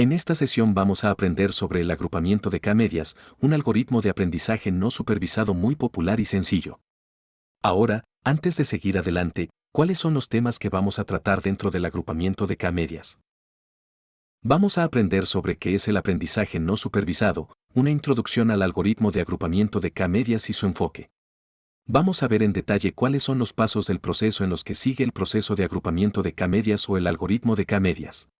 En esta sesión vamos a aprender sobre el agrupamiento de K-medias, un algoritmo de aprendizaje no supervisado muy popular y sencillo. Ahora, antes de seguir adelante, ¿cuáles son los temas que vamos a tratar dentro del agrupamiento de K-medias? Vamos a aprender sobre qué es el aprendizaje no supervisado, una introducción al algoritmo de agrupamiento de K-medias y su enfoque. Vamos a ver en detalle cuáles son los pasos del proceso en los que sigue el proceso de agrupamiento de K-medias o el algoritmo de K-medias.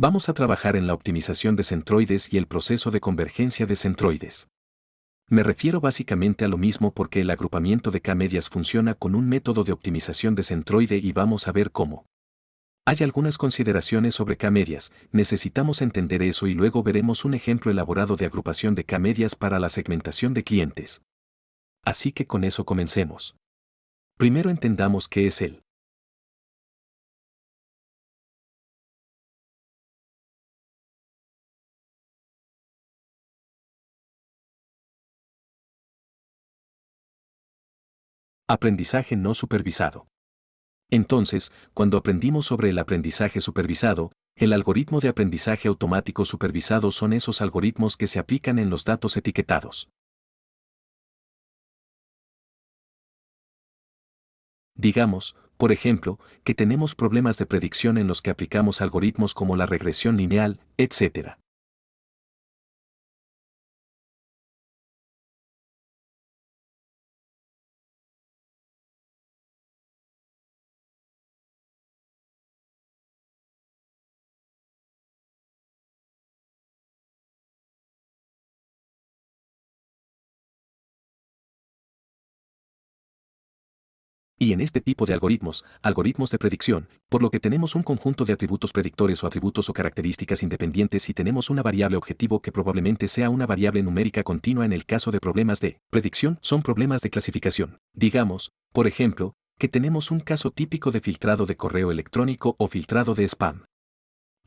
Vamos a trabajar en la optimización de centroides y el proceso de convergencia de centroides. Me refiero básicamente a lo mismo porque el agrupamiento de K-medias funciona con un método de optimización de centroide y vamos a ver cómo. Hay algunas consideraciones sobre K-medias, necesitamos entender eso y luego veremos un ejemplo elaborado de agrupación de K-medias para la segmentación de clientes. Así que con eso comencemos. Primero entendamos qué es el aprendizaje no supervisado. Entonces, cuando aprendimos sobre el aprendizaje supervisado, el algoritmo de aprendizaje automático supervisado son esos algoritmos que se aplican en los datos etiquetados. Digamos, por ejemplo, que tenemos problemas de predicción en los que aplicamos algoritmos como la regresión lineal, etc. Y en este tipo de algoritmos, algoritmos de predicción, por lo que tenemos un conjunto de atributos predictores o atributos o características independientes y tenemos una variable objetivo que probablemente sea una variable numérica continua en el caso de problemas de predicción, son problemas de clasificación. Digamos, por ejemplo, que tenemos un caso típico de filtrado de correo electrónico o filtrado de spam.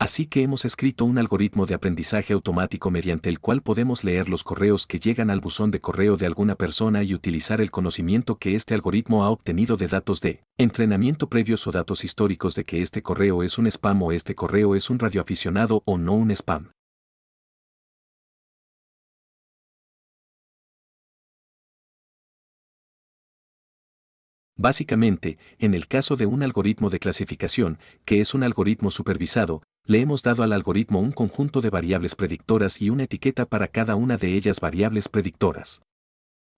Así que hemos escrito un algoritmo de aprendizaje automático mediante el cual podemos leer los correos que llegan al buzón de correo de alguna persona y utilizar el conocimiento que este algoritmo ha obtenido de datos de entrenamiento previos o datos históricos de que este correo es un spam o este correo es un radioaficionado o no un spam. Básicamente, en el caso de un algoritmo de clasificación, que es un algoritmo supervisado, le hemos dado al algoritmo un conjunto de variables predictoras y una etiqueta para cada una de ellas variables predictoras.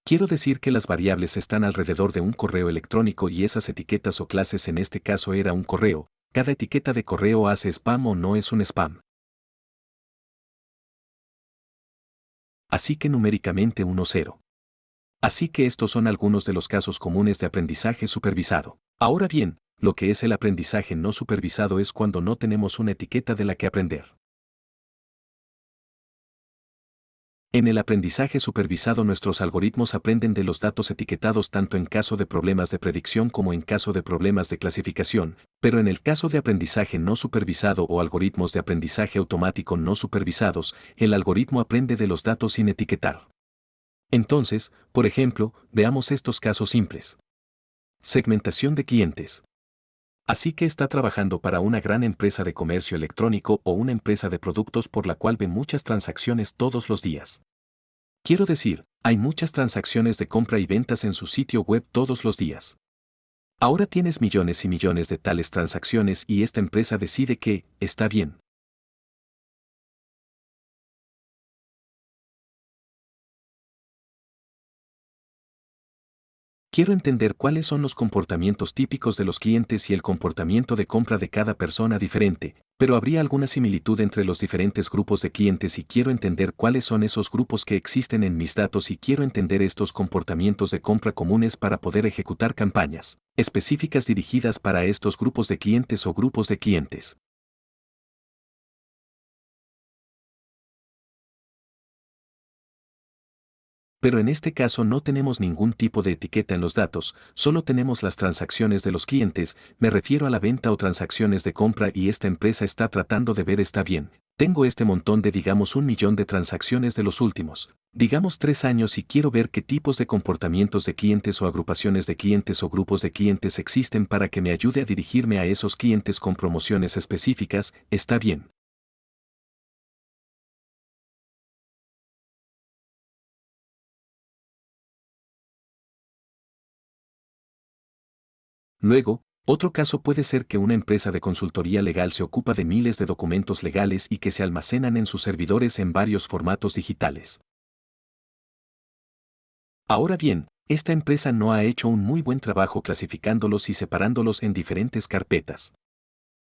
Quiero decir que las variables están alrededor de un correo electrónico y esas etiquetas o clases en este caso era un correo, cada etiqueta de correo hace spam o no es un spam. Así que numéricamente 1 0. Así que estos son algunos de los casos comunes de aprendizaje supervisado. Ahora bien, lo que es el aprendizaje no supervisado es cuando no tenemos una etiqueta de la que aprender. En el aprendizaje supervisado nuestros algoritmos aprenden de los datos etiquetados tanto en caso de problemas de predicción como en caso de problemas de clasificación, pero en el caso de aprendizaje no supervisado o algoritmos de aprendizaje automático no supervisados, el algoritmo aprende de los datos sin etiquetar. Entonces, por ejemplo, veamos estos casos simples. Segmentación de clientes. Así que está trabajando para una gran empresa de comercio electrónico o una empresa de productos por la cual ve muchas transacciones todos los días. Quiero decir, hay muchas transacciones de compra y ventas en su sitio web todos los días. Ahora tienes millones y millones de tales transacciones y esta empresa decide que, está bien. Quiero entender cuáles son los comportamientos típicos de los clientes y el comportamiento de compra de cada persona diferente, pero habría alguna similitud entre los diferentes grupos de clientes y quiero entender cuáles son esos grupos que existen en mis datos y quiero entender estos comportamientos de compra comunes para poder ejecutar campañas específicas dirigidas para estos grupos de clientes o grupos de clientes. Pero en este caso no tenemos ningún tipo de etiqueta en los datos, solo tenemos las transacciones de los clientes, me refiero a la venta o transacciones de compra y esta empresa está tratando de ver está bien. Tengo este montón de digamos 1 millón de transacciones de los últimos, digamos 3 años y quiero ver qué tipos de comportamientos de clientes o agrupaciones de clientes o grupos de clientes existen para que me ayude a dirigirme a esos clientes con promociones específicas, está bien. Luego, otro caso puede ser que una empresa de consultoría legal se ocupa de miles de documentos legales y que se almacenan en sus servidores en varios formatos digitales. Ahora bien, esta empresa no ha hecho un muy buen trabajo clasificándolos y separándolos en diferentes carpetas.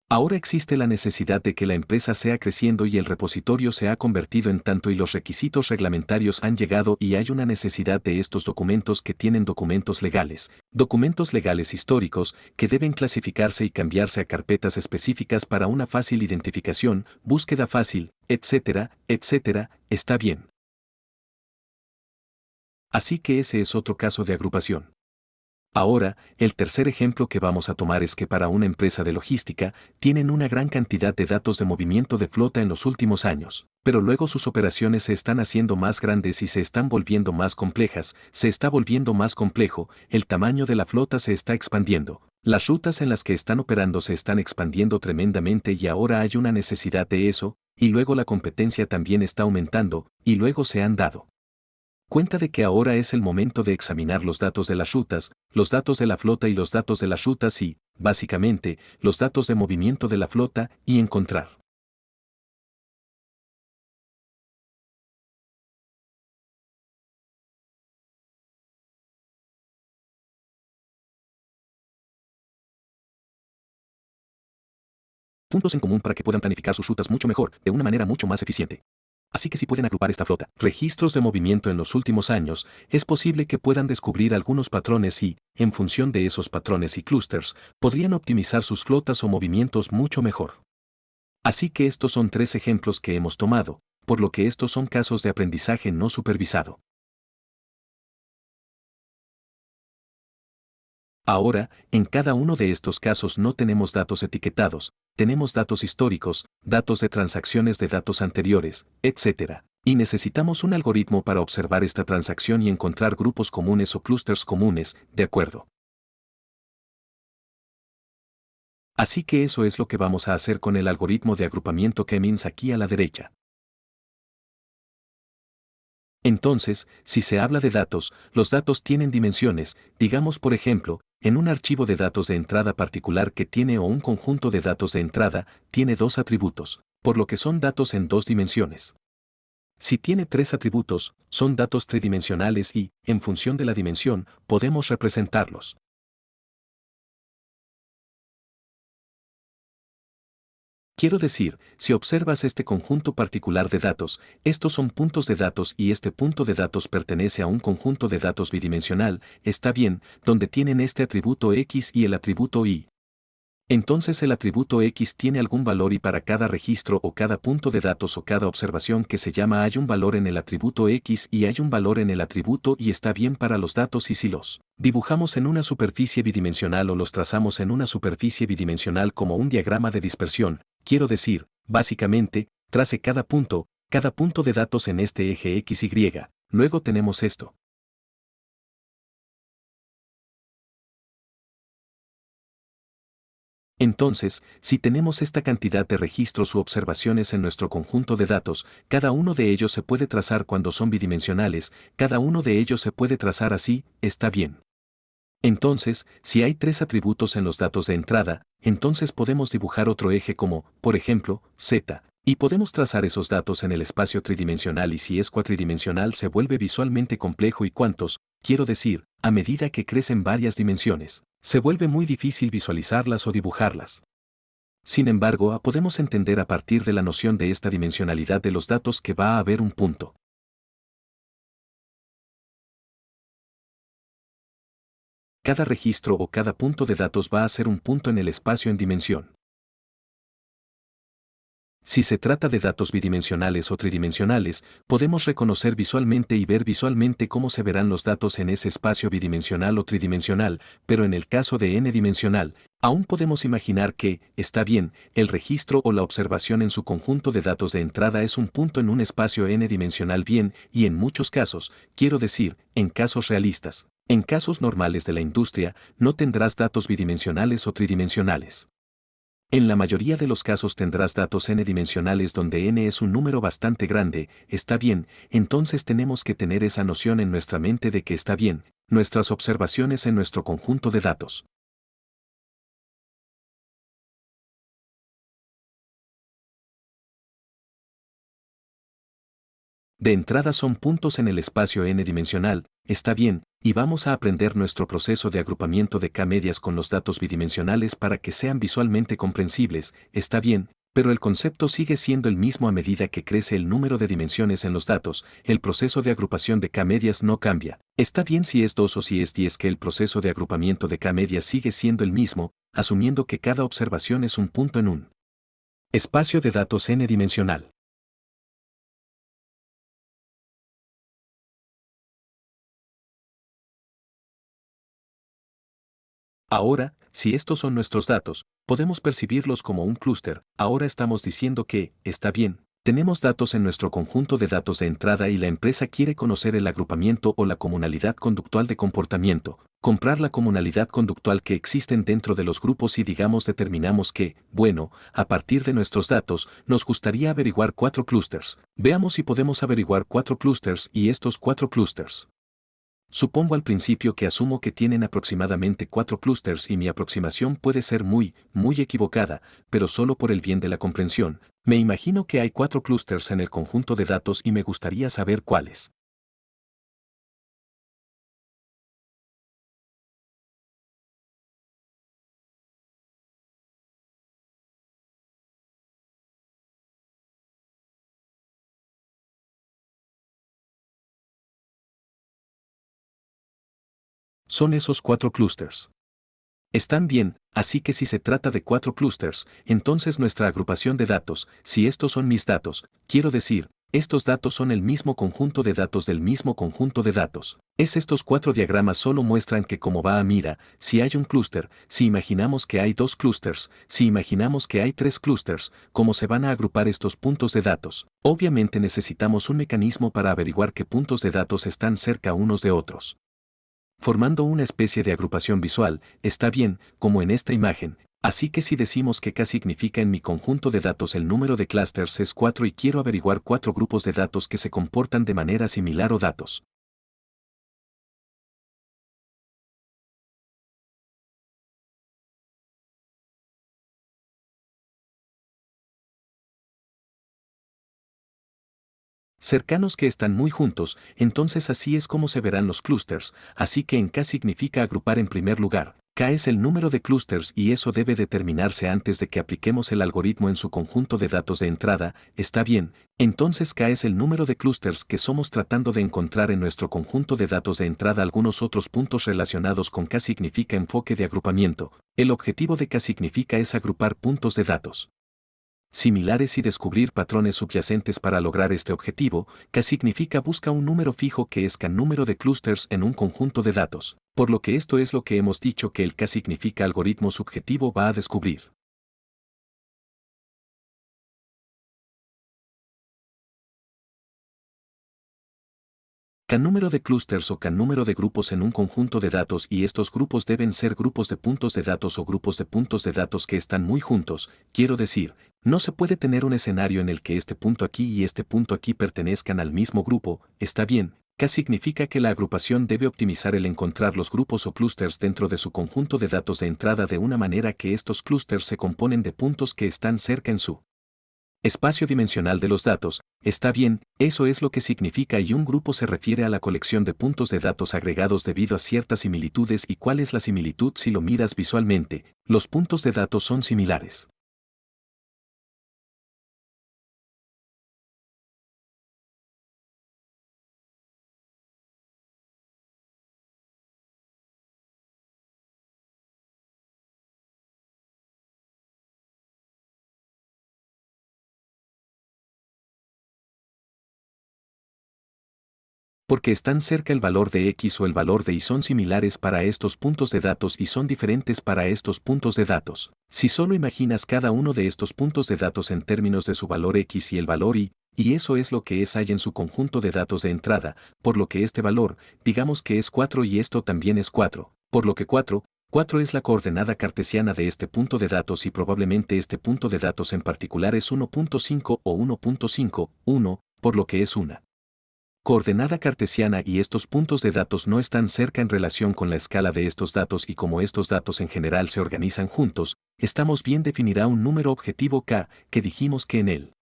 Ahora existe la necesidad de que la empresa sea creciendo y el repositorio se ha convertido en tanto y los requisitos reglamentarios han llegado y hay una necesidad de estos documentos que tienen documentos legales históricos, que deben clasificarse y cambiarse a carpetas específicas para una fácil identificación, búsqueda fácil, etcétera, etcétera, está bien. Así que ese es otro caso de agrupación. Ahora, el tercer ejemplo que vamos a tomar es que para una empresa de logística, tienen una gran cantidad de datos de movimiento de flota en los últimos años, pero luego sus operaciones se están haciendo más grandes y se están volviendo más complejas, se está volviendo más complejo, el tamaño de la flota se está expandiendo, las rutas en las que están operando se están expandiendo tremendamente y ahora hay una necesidad de eso, y luego la competencia también está aumentando, y luego se han dado cuenta de que ahora es el momento de examinar los datos de las rutas, los datos de la flota y los datos de las rutas y, básicamente, los datos de movimiento de la flota y encontrar. Puntos en común para que puedan planificar sus rutas mucho mejor, de una manera mucho más eficiente. Así que si pueden agrupar esta flota, registros de movimiento en los últimos años, es posible que puedan descubrir algunos patrones y, en función de esos patrones y clústeres, podrían optimizar sus flotas o movimientos mucho mejor. Así que estos son 3 ejemplos que hemos tomado, por lo que estos son casos de aprendizaje no supervisado. Ahora, en cada uno de estos casos no tenemos datos etiquetados, tenemos datos históricos, datos de transacciones de datos anteriores, etc. Y necesitamos un algoritmo para observar esta transacción y encontrar grupos comunes o clústeres comunes, de acuerdo. Así que eso es lo que vamos a hacer con el algoritmo de agrupamiento K-means aquí a la derecha. Entonces, si se habla de datos, los datos tienen dimensiones, digamos por ejemplo, en un archivo de datos de entrada particular que tiene o un conjunto de datos de entrada, tiene 2 atributos, por lo que son datos en 2 dimensiones. Si tiene 3 atributos, son datos tridimensionales y, en función de la dimensión, podemos representarlos. Quiero decir, si observas este conjunto particular de datos, estos son puntos de datos y este punto de datos pertenece a un conjunto de datos bidimensional, está bien, donde tienen este atributo X y el atributo Y. Entonces el atributo X tiene algún valor y para cada registro o cada punto de datos o cada observación que se llama hay un valor en el atributo X y hay un valor en el atributo Y está bien para los datos y si los dibujamos en una superficie bidimensional o los trazamos en una superficie bidimensional como un diagrama de dispersión, quiero decir, básicamente, trace cada punto de datos en este eje XY. Luego tenemos esto. Entonces, si tenemos esta cantidad de registros u observaciones en nuestro conjunto de datos, cada uno de ellos se puede trazar cuando son bidimensionales, cada uno de ellos se puede trazar así, está bien. Entonces, si hay 3 atributos en los datos de entrada, entonces podemos dibujar otro eje como, por ejemplo, Z, y podemos trazar esos datos en el espacio tridimensional y si es cuatridimensional se vuelve visualmente complejo y cuantos, quiero decir, a medida que crecen varias dimensiones, se vuelve muy difícil visualizarlas o dibujarlas. Sin embargo, podemos entender a partir de la noción de esta dimensionalidad de los datos que va a haber un punto. Cada registro o cada punto de datos va a ser un punto en el espacio en dimensión. Si se trata de datos bidimensionales o tridimensionales, podemos reconocer visualmente y ver visualmente cómo se verán los datos en ese espacio bidimensional o tridimensional, pero en el caso de n-dimensional, aún podemos imaginar que, está bien, el registro o la observación en su conjunto de datos de entrada es un punto en un espacio n-dimensional bien, y en muchos casos, quiero decir, en casos realistas. En casos normales de la industria, no tendrás datos bidimensionales o tridimensionales. En la mayoría de los casos tendrás datos n-dimensionales donde n es un número bastante grande, está bien, entonces tenemos que tener esa noción en nuestra mente de que está bien, nuestras observaciones en nuestro conjunto de datos. De entrada son puntos en el espacio n-dimensional, está bien, y vamos a aprender nuestro proceso de agrupamiento de K-medias con los datos bidimensionales para que sean visualmente comprensibles, está bien, pero el concepto sigue siendo el mismo a medida que crece el número de dimensiones en los datos, el proceso de agrupación de K-medias no cambia. Está bien si es 2 o si es 10 que el proceso de agrupamiento de K-medias sigue siendo el mismo, asumiendo que cada observación es un punto en un espacio de datos n-dimensional. Ahora, si estos son nuestros datos, podemos percibirlos como un clúster. Ahora estamos diciendo que, está bien, tenemos datos en nuestro conjunto de datos de entrada y la empresa quiere conocer el agrupamiento o la comunalidad conductual de comportamiento, comprar la comunalidad conductual que existen dentro de los grupos y digamos determinamos que, bueno, a partir de nuestros datos, nos gustaría averiguar 4 clústers. Veamos si podemos averiguar 4 clústers y estos 4 clústers. Supongo al principio que asumo que tienen aproximadamente 4 clústeres y mi aproximación puede ser muy equivocada, pero solo por el bien de la comprensión. Me imagino que hay 4 clústeres en el conjunto de datos y me gustaría saber cuáles. Son esos 4 clústeres. Están bien, así que si se trata de 4 clústeres, entonces nuestra agrupación de datos, si estos son mis datos, quiero decir, estos datos son el mismo conjunto de datos del mismo conjunto de datos. Estos 4 diagramas solo muestran que como va a mira, si hay un clúster, si imaginamos que hay 2 clústeres, si imaginamos que hay 3 clústeres, cómo se van a agrupar estos puntos de datos. Obviamente necesitamos un mecanismo para averiguar qué puntos de datos están cerca unos de otros, formando una especie de agrupación visual, está bien, como en esta imagen. Así que si decimos que K significa en mi conjunto de datos el número de clusters es 4 y quiero averiguar 4 grupos de datos que se comportan de manera similar o datos. Cercanos que están muy juntos, entonces así es como se verán los clústeres, así que en K significa agrupar en primer lugar. K es el número de clústeres y eso debe determinarse antes de que apliquemos el algoritmo en su conjunto de datos de entrada, está bien, entonces K es el número de clústeres que somos tratando de encontrar en nuestro conjunto de datos de entrada. Algunos otros puntos relacionados con K significa enfoque de agrupamiento. El objetivo de K significa es agrupar puntos de datos similares y descubrir patrones subyacentes. Para lograr este objetivo, K significa busca un número fijo que es K número de clústeres en un conjunto de datos, por lo que esto es lo que hemos dicho que el K significa algoritmo subjetivo va a descubrir. K número de clústeres o K número de grupos en un conjunto de datos y estos grupos deben ser grupos de puntos de datos o grupos de puntos de datos que están muy juntos, quiero decir, no se puede tener un escenario en el que este punto aquí y este punto aquí pertenezcan al mismo grupo, está bien. K significa que la agrupación debe optimizar el encontrar los grupos o clústeres dentro de su conjunto de datos de entrada de una manera que estos clústeres se componen de puntos que están cerca en su espacio dimensional de los datos. Está bien, eso es lo que significa y un grupo se refiere a la colección de puntos de datos agregados debido a ciertas similitudes. ¿Y cuál es la similitud si lo miras visualmente? Los puntos de datos son similares. Porque están cerca el valor de X o el valor de Y son similares para estos puntos de datos y son diferentes para estos puntos de datos. Si solo imaginas cada uno de estos puntos de datos en términos de su valor X y el valor y eso es lo que hay en su conjunto de datos de entrada, por lo que este valor, digamos que es 4 y esto también es 4, por lo que 4 es la coordenada cartesiana de este punto de datos y probablemente este punto de datos en particular es 1.5 o 1.5, 1, por lo que es una coordenada cartesiana y estos puntos de datos no están cerca en relación con la escala de estos datos y como estos datos en general se organizan juntos, estamos bien definirá un número objetivo K, que dijimos que en él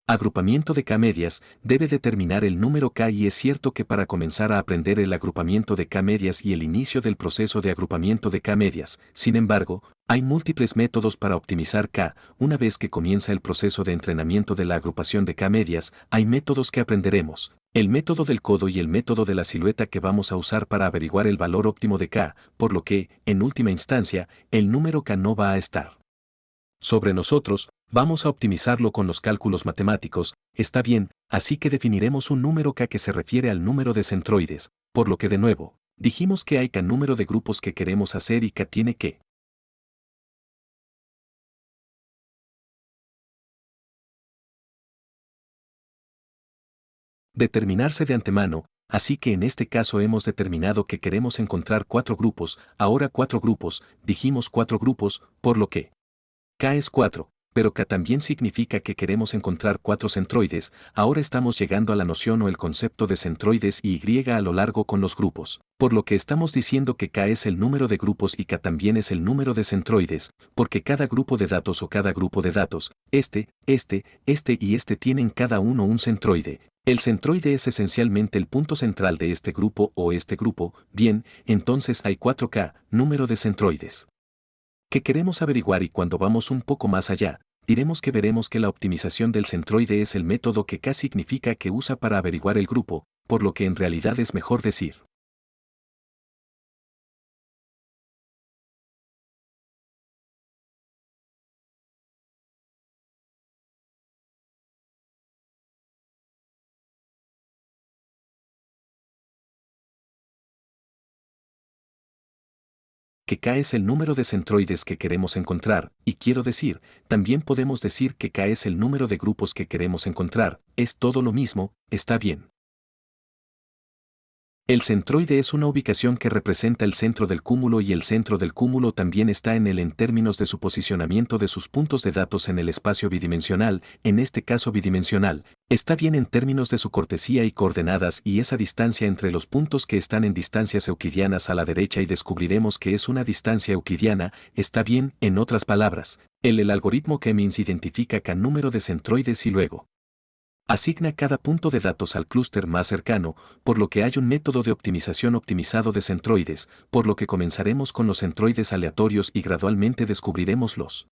Agrupamiento de K-medias debe determinar el número K y es cierto que para comenzar a aprender el agrupamiento de K-medias y el inicio del proceso de agrupamiento de K-medias, sin embargo, hay múltiples métodos para optimizar K. Una vez que comienza el proceso de entrenamiento de la agrupación de K-medias, hay métodos que aprenderemos. El método del codo y el método de la silueta que vamos a usar para averiguar el valor óptimo de K, por lo que, en última instancia, el número K no va a estar sobre nosotros, vamos a optimizarlo con los cálculos matemáticos, está bien, así que definiremos un número K que se refiere al número de centroides, por lo que de nuevo, dijimos que hay K número de grupos que queremos hacer y K tiene que determinarse de antemano, así que en este caso hemos determinado que queremos encontrar 4 grupos, ahora 4 grupos, dijimos 4 grupos, por lo que K es 4, pero K también significa que queremos encontrar 4 centroides, ahora estamos llegando a la noción o el concepto de centroides y Y a lo largo con los grupos, por lo que estamos diciendo que K es el número de grupos y K también es el número de centroides, porque cada grupo de datos o cada grupo de datos, este y este tienen cada uno un centroide. El centroide es esencialmente el punto central de este grupo o este grupo, bien, entonces hay 4K, número de centroides que queremos averiguar y cuando vamos un poco más allá, diremos que veremos que la optimización del centroide es el método que K significa que usa para averiguar el grupo, por lo que en realidad es mejor decir que K es el número de centroides que queremos encontrar, y quiero decir, también podemos decir que K es el número de grupos que queremos encontrar, es todo lo mismo, está bien. El centroide es una ubicación que representa el centro del cúmulo y el centro del cúmulo también está en él en términos de su posicionamiento de sus puntos de datos en el espacio bidimensional, en este caso bidimensional, está bien en términos de su cortesía y coordenadas y esa distancia entre los puntos que están en distancias euclidianas a la derecha y descubriremos que es una distancia euclidiana, está bien, en otras palabras, el algoritmo K-means identifica cada número de centroides y luego asigna cada punto de datos al clúster más cercano, por lo que hay un método de optimización optimizado de centroides, por lo que comenzaremos con los centroides aleatorios y gradualmente descubriremos los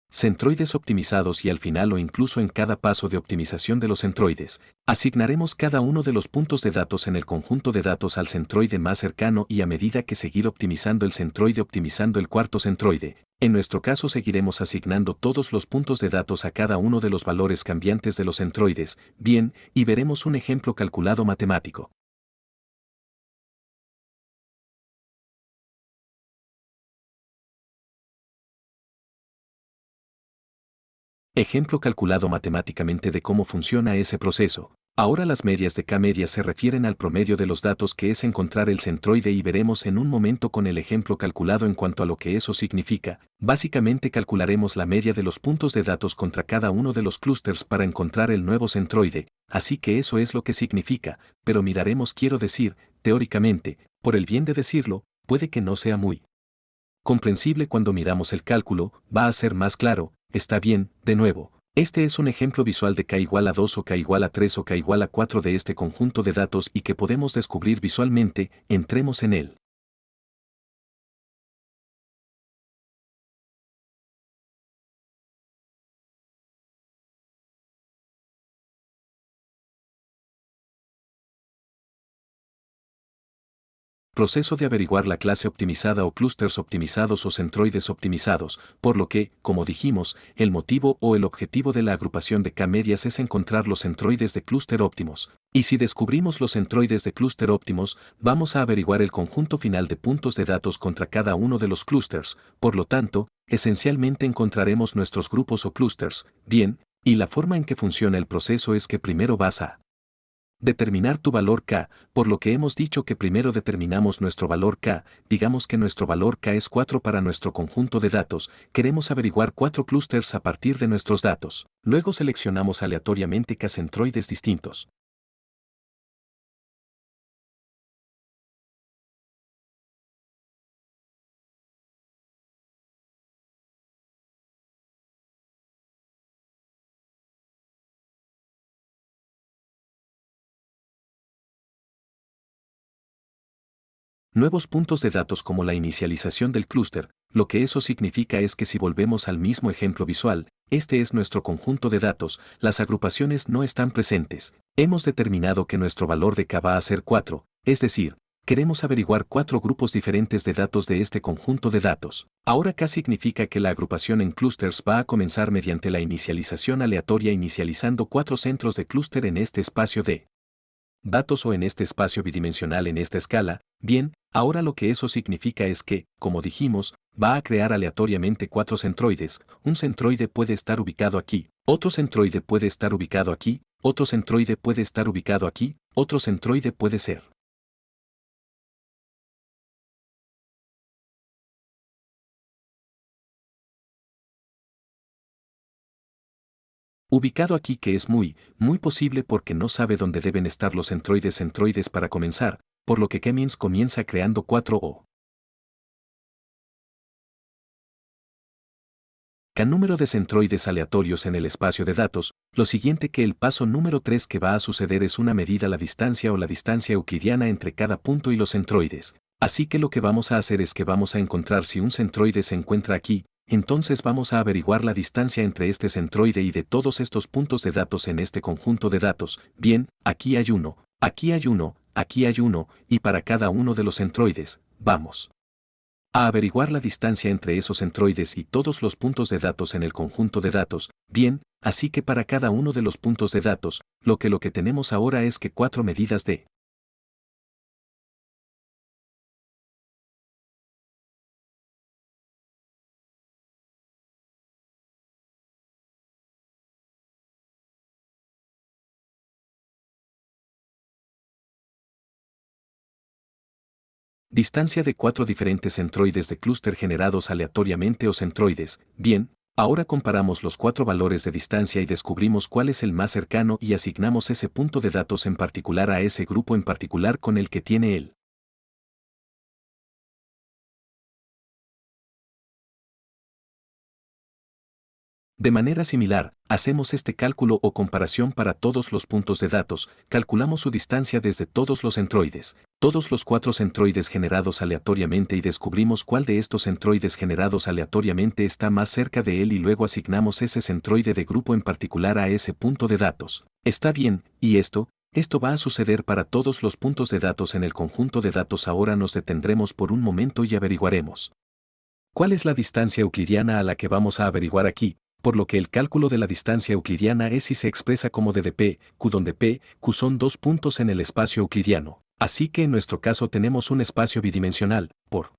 centroides optimizados y al final o incluso en cada paso de optimización de los centroides, asignaremos cada uno de los puntos de datos en el conjunto de datos al centroide más cercano y a medida que seguir optimizando el centroide optimizando el cuarto centroide. En nuestro caso seguiremos asignando todos los puntos de datos a cada uno de los valores cambiantes de los centroides, bien, y veremos un ejemplo calculado matemático. Ejemplo calculado matemáticamente de cómo funciona ese proceso. Ahora las medias de K-medias se refieren al promedio de los datos que es encontrar el centroide y veremos en un momento con el ejemplo calculado en cuanto a lo que eso significa. Básicamente calcularemos la media de los puntos de datos contra cada uno de los clústeres para encontrar el nuevo centroide, así que eso es lo que significa, pero miraremos quiero decir, teóricamente, por el bien de decirlo, puede que no sea muy comprensible cuando miramos el cálculo, va a ser más claro, está bien, de nuevo. Este es un ejemplo visual de K igual a 2 o K igual a 3 o K igual a 4 de este conjunto de datos y que podemos descubrir visualmente, entremos en él. Proceso de averiguar la clase optimizada o clústeres optimizados o centroides optimizados, por lo que, como dijimos, el motivo o el objetivo de la agrupación de K-medias es encontrar los centroides de clúster óptimos. Y si descubrimos los centroides de clúster óptimos, vamos a averiguar el conjunto final de puntos de datos contra cada uno de los clústeres, por lo tanto, esencialmente encontraremos nuestros grupos o clústeres, bien, y la forma en que funciona el proceso es que primero vas a determinar tu valor K, por lo que hemos dicho que primero determinamos nuestro valor K, digamos que nuestro valor K es 4 para nuestro conjunto de datos, queremos averiguar 4 clústeres a partir de nuestros datos. Luego seleccionamos aleatoriamente K centroides distintos. nuevos puntos de datos como la inicialización del clúster. Lo que eso significa es que si volvemos al mismo ejemplo visual, este es nuestro conjunto de datos, las agrupaciones no están presentes. Hemos determinado que nuestro valor de K va a ser 4, es decir, queremos averiguar 4 grupos diferentes de datos de este conjunto de datos. Ahora K significa que la agrupación en clusters va a comenzar mediante la inicialización aleatoria inicializando 4 centros de clúster en este espacio de datos o en este espacio bidimensional en esta escala. Bien, ahora lo que eso significa es que, como dijimos, va a crear aleatoriamente 4 centroides. Un centroide puede estar ubicado aquí, otro centroide puede estar ubicado aquí, otro centroide puede estar ubicado aquí, otro centroide puede ser ubicado aquí, que es muy posible porque no sabe dónde deben estar los centroides para comenzar, por lo que K-means comienza creando 4 o K número de centroides aleatorios en el espacio de datos. Lo siguiente que el paso número 3 que va a suceder es una medida la distancia o la distancia euclidiana entre cada punto y los centroides. Así que lo que vamos a hacer es que vamos a encontrar si un centroide se encuentra aquí, entonces vamos a averiguar la distancia entre este centroide y de todos estos puntos de datos en este conjunto de datos. Bien, aquí hay uno, aquí hay uno, aquí hay uno, y para cada uno de los centroides, vamos a averiguar la distancia entre esos centroides y todos los puntos de datos en el conjunto de datos. Bien, así que para cada uno de los puntos de datos, lo que tenemos ahora es que 4 medidas de distancia de 4 diferentes centroides de clúster generados aleatoriamente o centroides. Bien, ahora comparamos los 4 valores de distancia y descubrimos cuál es el más cercano y asignamos ese punto de datos en particular a ese grupo en particular con el que tiene él. De manera similar, hacemos este cálculo o comparación para todos los puntos de datos, calculamos su distancia desde todos los centroides, todos los 4 centroides generados aleatoriamente y descubrimos cuál de estos centroides generados aleatoriamente está más cerca de él y luego asignamos ese centroide de grupo en particular a ese punto de datos. Está bien, y esto va a suceder para todos los puntos de datos en el conjunto de datos. Ahora nos detendremos por un momento y averiguaremos cuál es la distancia euclidiana a la que vamos a averiguar aquí, por lo que el cálculo de la distancia euclidiana es y se expresa como d de p, q, donde p, q son 2 puntos en el espacio euclidiano. Así que en nuestro caso tenemos un espacio bidimensional, por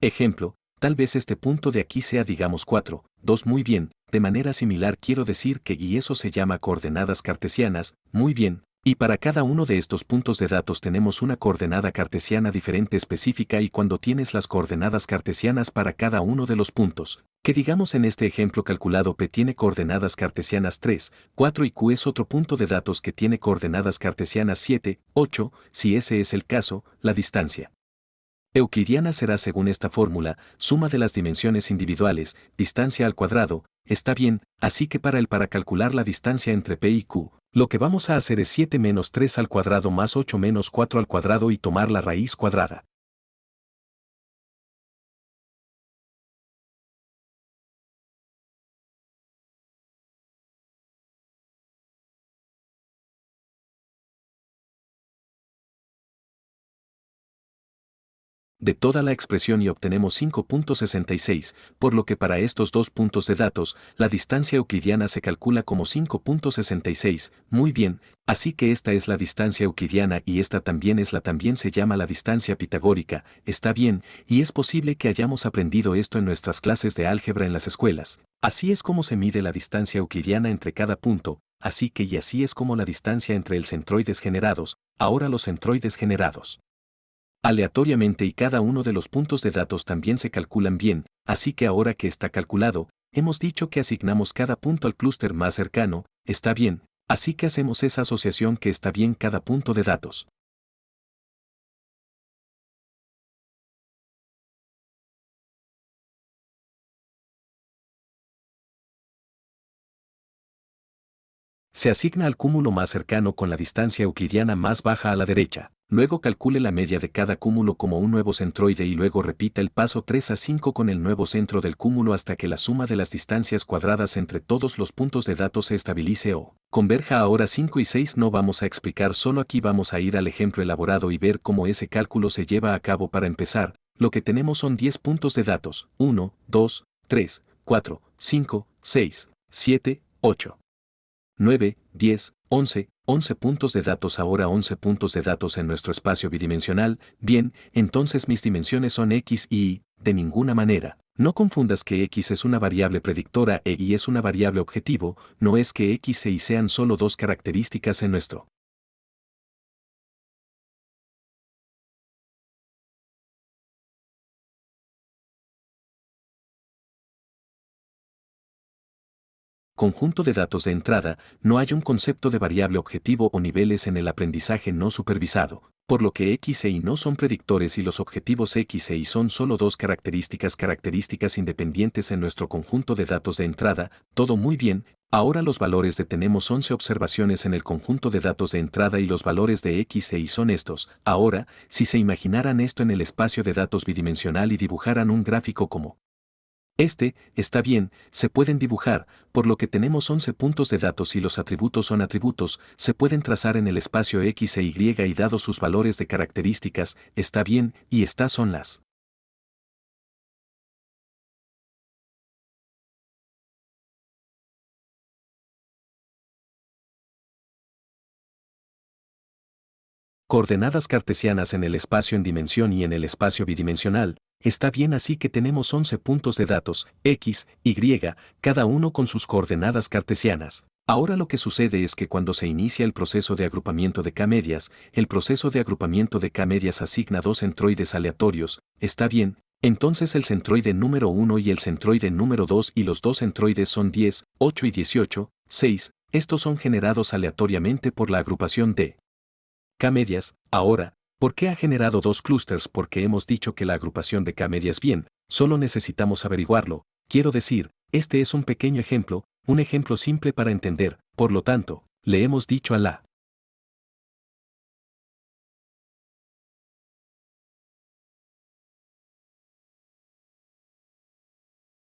ejemplo, tal vez este punto de aquí sea digamos 4, 2 muy bien, de manera similar quiero decir que y eso se llama coordenadas cartesianas, muy bien, y para cada uno de estos puntos de datos tenemos una coordenada cartesiana diferente específica y cuando tienes las coordenadas cartesianas para cada uno de los puntos, que digamos en este ejemplo calculado P tiene coordenadas cartesianas 3, 4 y Q es otro punto de datos que tiene coordenadas cartesianas 7, 8, si ese es el caso, la distancia euclidiana será según esta fórmula, suma de las dimensiones individuales, distancia al cuadrado. Está bien, así que para calcular la distancia entre P y Q, lo que vamos a hacer es 7 menos 3 al cuadrado más 8 menos 4 al cuadrado y tomar la raíz cuadrada. De toda la expresión y obtenemos 5.66, por lo que para estos dos puntos de datos, la distancia euclidiana se calcula como 5.66, muy bien, así que esta es la distancia euclidiana y esta también también se llama la distancia pitagórica, está bien, y es posible que hayamos aprendido esto en nuestras clases de álgebra en las escuelas. Así es como se mide la distancia euclidiana entre cada punto, así que y así es como la distancia entre el centroides generados, ahora los centroides generados aleatoriamente y cada uno de los puntos de datos también se calculan bien, así que ahora que está calculado, hemos dicho que asignamos cada punto al clúster más cercano, está bien, así que hacemos esa asociación que está bien cada punto de datos. Se asigna al cúmulo más cercano con la distancia euclidiana más baja a la derecha. Luego calcule la media de cada cúmulo como un nuevo centroide y luego repita el paso 3 a 5 con el nuevo centro del cúmulo hasta que la suma de las distancias cuadradas entre todos los puntos de datos se estabilice o converja. Ahora 5 y 6 no vamos a explicar, solo aquí vamos a ir al ejemplo elaborado y ver cómo ese cálculo se lleva a cabo. Para empezar, lo que tenemos son 10 puntos de datos: 1, 2, 3, 4, 5, 6, 7, 8. 9, 10, 11 puntos de datos. Ahora 11 puntos de datos en nuestro espacio bidimensional. Bien, entonces mis dimensiones son x y y, de ninguna manera. No confundas que x es una variable predictora e y es una variable objetivo, no es que x e y sean solo dos características en nuestro conjunto de datos de entrada. No hay un concepto de variable objetivo o niveles en el aprendizaje no supervisado, por lo que x e y no son predictores y los objetivos x e y son solo dos características independientes en nuestro conjunto de datos de entrada. Todo muy bien. Ahora los valores de tenemos 11 observaciones en el conjunto de datos de entrada y los valores de x e y son estos. Ahora, si se imaginaran esto en el espacio de datos bidimensional y dibujaran un gráfico como está bien, se pueden dibujar, por lo que tenemos 11 puntos de datos y los atributos son atributos, se pueden trazar en el espacio x e y y dados sus valores de características. Está bien, y estas son las coordenadas cartesianas en el espacio en dimensión y en el espacio bidimensional. Está bien, así que tenemos 11 puntos de datos, x, y, cada uno con sus coordenadas cartesianas. Ahora lo que sucede es que cuando se inicia el proceso de agrupamiento de K-medias, el proceso de agrupamiento de K-medias asigna dos centroides aleatorios. Está bien, entonces el centroide número 1 y el centroide número 2 y los dos centroides son 10, 8 y 18, 6. Estos son generados aleatoriamente por la agrupación de K-medias. Ahora, ¿por qué ha generado dos clústeres? Porque hemos dicho que la agrupación de K-medias bien, solo necesitamos averiguarlo. Quiero decir, este es un pequeño ejemplo, un ejemplo simple para entender. Por lo tanto, le hemos dicho a la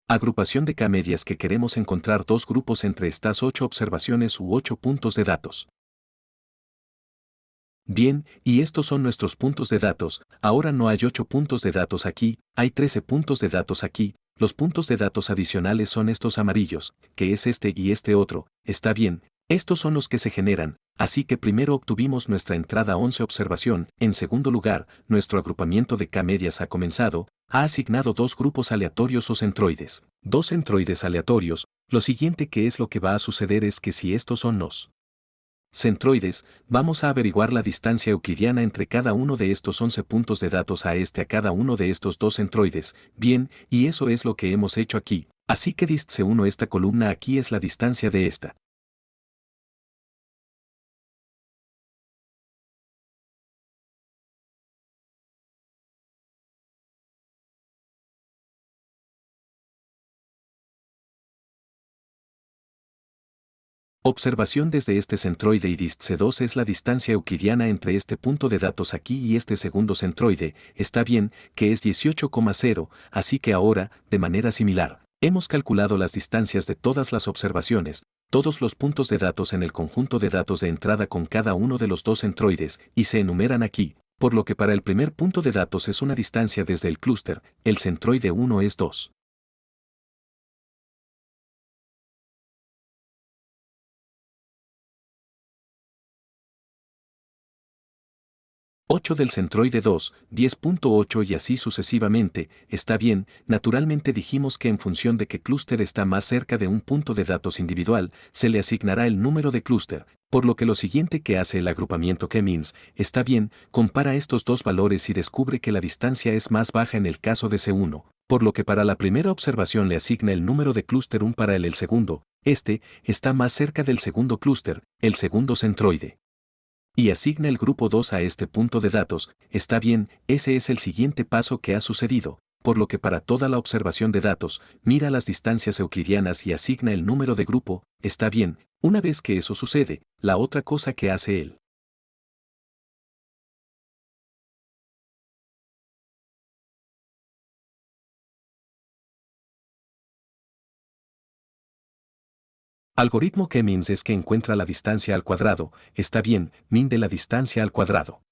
agrupación de K-medias que queremos encontrar dos grupos entre estas 8 observaciones u 8 puntos de datos. Bien, y estos son nuestros puntos de datos. Ahora no hay 8 puntos de datos aquí, hay 13 puntos de datos aquí. Los puntos de datos adicionales son estos amarillos, que es este y este otro. Está bien, estos son los que se generan. Así que primero obtuvimos nuestra entrada 11 observación. En segundo lugar, nuestro agrupamiento de K-medias ha comenzado, ha asignado dos grupos aleatorios o centroides. Dos centroides aleatorios. Lo siguiente que es lo que va a suceder es que si estos son los centroides, vamos a averiguar la distancia euclidiana entre cada uno de estos 11 puntos de datos a cada uno de estos dos centroides. Bien, y eso es lo que hemos hecho aquí. Así que distce 1, esta columna aquí es la distancia de esta. 'Observación desde este centroide y distce 2 es la distancia euclidiana entre este punto de datos aquí y este segundo centroide. Está bien, que es 18,0, así que ahora, de manera similar, hemos calculado las distancias de todas las observaciones, todos los puntos de datos en el conjunto de datos de entrada con cada uno de los dos centroides, y se enumeran aquí, por lo que para el primer punto de datos es una distancia desde el clúster, el centroide 1 es 2. 8 del centroide 2, 10.8 y así sucesivamente. Está bien, naturalmente dijimos que en función de que clúster está más cerca de un punto de datos individual, se le asignará el número de clúster, por lo que lo siguiente que hace el agrupamiento K-means, está bien, compara estos dos valores y descubre que la distancia es más baja en el caso de C1, por lo que para la primera observación le asigna el número de clúster 1 para el segundo, Este está más cerca del segundo clúster, el segundo centroide. Y asigna el grupo 2 a este punto de datos. Está bien, ese es el siguiente paso que ha sucedido, por lo que para toda la observación de datos, mira las distancias euclidianas y asigna el número de grupo. Está bien, una vez que eso sucede, la otra cosa que hace él. Algoritmo K-means es que encuentra la distancia al cuadrado. Está bien, min de la distancia al cuadrado.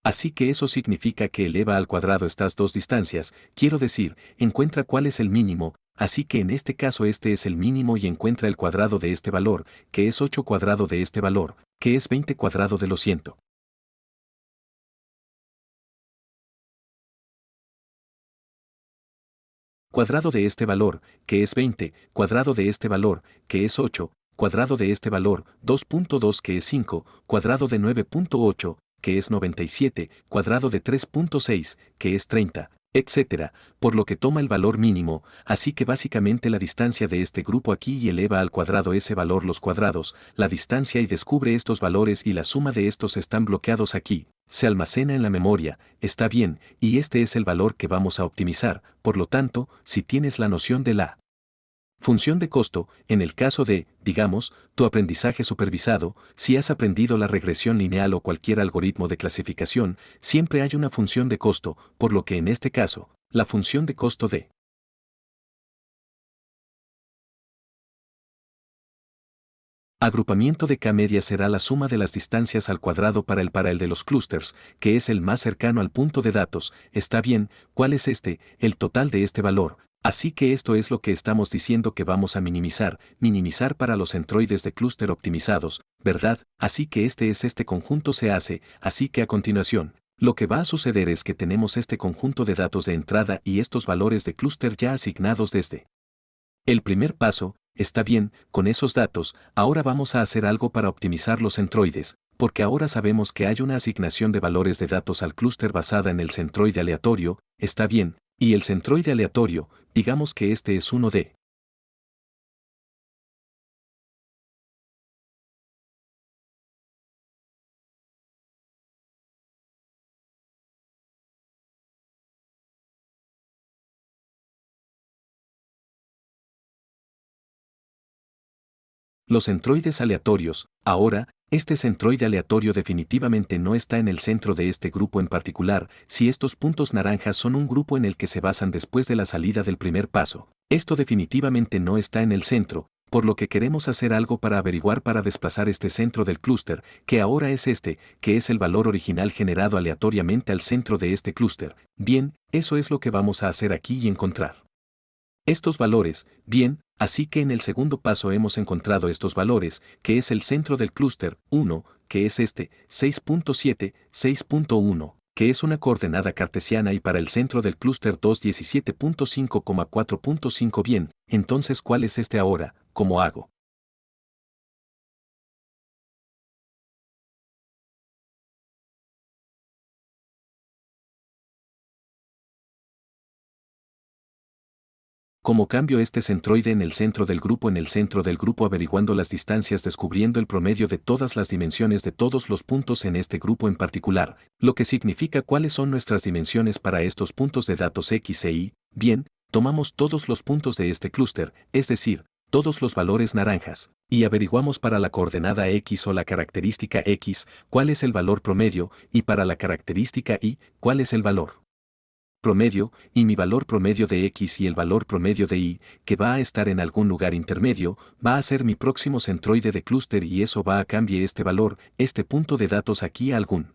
Así que eso significa que eleva al cuadrado estas dos distancias, quiero decir, encuentra cuál es el mínimo, así que en este caso este es el mínimo y encuentra el cuadrado de este valor, que es 8 cuadrado de este valor, que es 20 cuadrado de lo 100. Cuadrado de este valor, que es 20, cuadrado de este valor, que es 8, cuadrado de este valor, 2.2 que es 5, cuadrado de 9.8, que es 97, cuadrado de 3.6, que es 30, etc., por lo que toma el valor mínimo, así que básicamente la distancia de este grupo aquí y eleva al cuadrado ese valor los cuadrados, la distancia y descubre estos valores y la suma de estos están bloqueados aquí, se almacena en la memoria, está bien, y este es el valor que vamos a optimizar, por lo tanto, si tienes la noción de la función de costo, en el caso de, digamos, tu aprendizaje supervisado, si has aprendido la regresión lineal o cualquier algoritmo de clasificación, siempre hay una función de costo, por lo que en este caso, la función de costo de agrupamiento de K-media será la suma de las distancias al cuadrado para el de los clústeres, que es el más cercano al punto de datos. Está bien, ¿cuál es este? El total de este valor. Así que esto es lo que estamos diciendo que vamos a minimizar para los centroides de clúster optimizados, ¿verdad? Así que este conjunto se hace, así que a continuación, lo que va a suceder es que tenemos este conjunto de datos de entrada y estos valores de clúster ya asignados desde el primer paso. Está bien, con esos datos, ahora vamos a hacer algo para optimizar los centroides, porque ahora sabemos que hay una asignación de valores de datos al clúster basada en el centroide aleatorio, está bien, y el centroide aleatorio, digamos que este es uno de los centroides aleatorios. Ahora, este centroide aleatorio definitivamente no está en el centro de este grupo en particular, si estos puntos naranjas son un grupo en el que se basan después de la salida del primer paso. Esto definitivamente no está en el centro, por lo que queremos hacer algo para averiguar para desplazar este centro del clúster, que ahora es este, que es el valor original generado aleatoriamente al centro de este clúster. Bien, eso es lo que vamos a hacer aquí y encontrar estos valores. Bien, así que en el segundo paso hemos encontrado estos valores, que es el centro del clúster 1, que es este, 6.7, 6.1, que es una coordenada cartesiana y para el centro del clúster 2, 17.5,4.5. Bien, entonces ¿cuál es este ahora? ¿Cómo hago? ¿Cómo cambio este centroide en el centro del grupo averiguando las distancias descubriendo el promedio de todas las dimensiones de todos los puntos en este grupo en particular, lo que significa cuáles son nuestras dimensiones para estos puntos de datos X e Y? Bien, tomamos todos los puntos de este clúster, es decir, todos los valores naranjas, y averiguamos para la coordenada X o la característica X, cuál es el valor promedio, y para la característica Y, cuál es el valor promedio, y mi valor promedio de X y el valor promedio de Y, que va a estar en algún lugar intermedio, va a ser mi próximo centroide de clúster y eso va a cambiar este valor, este punto de datos aquí a algún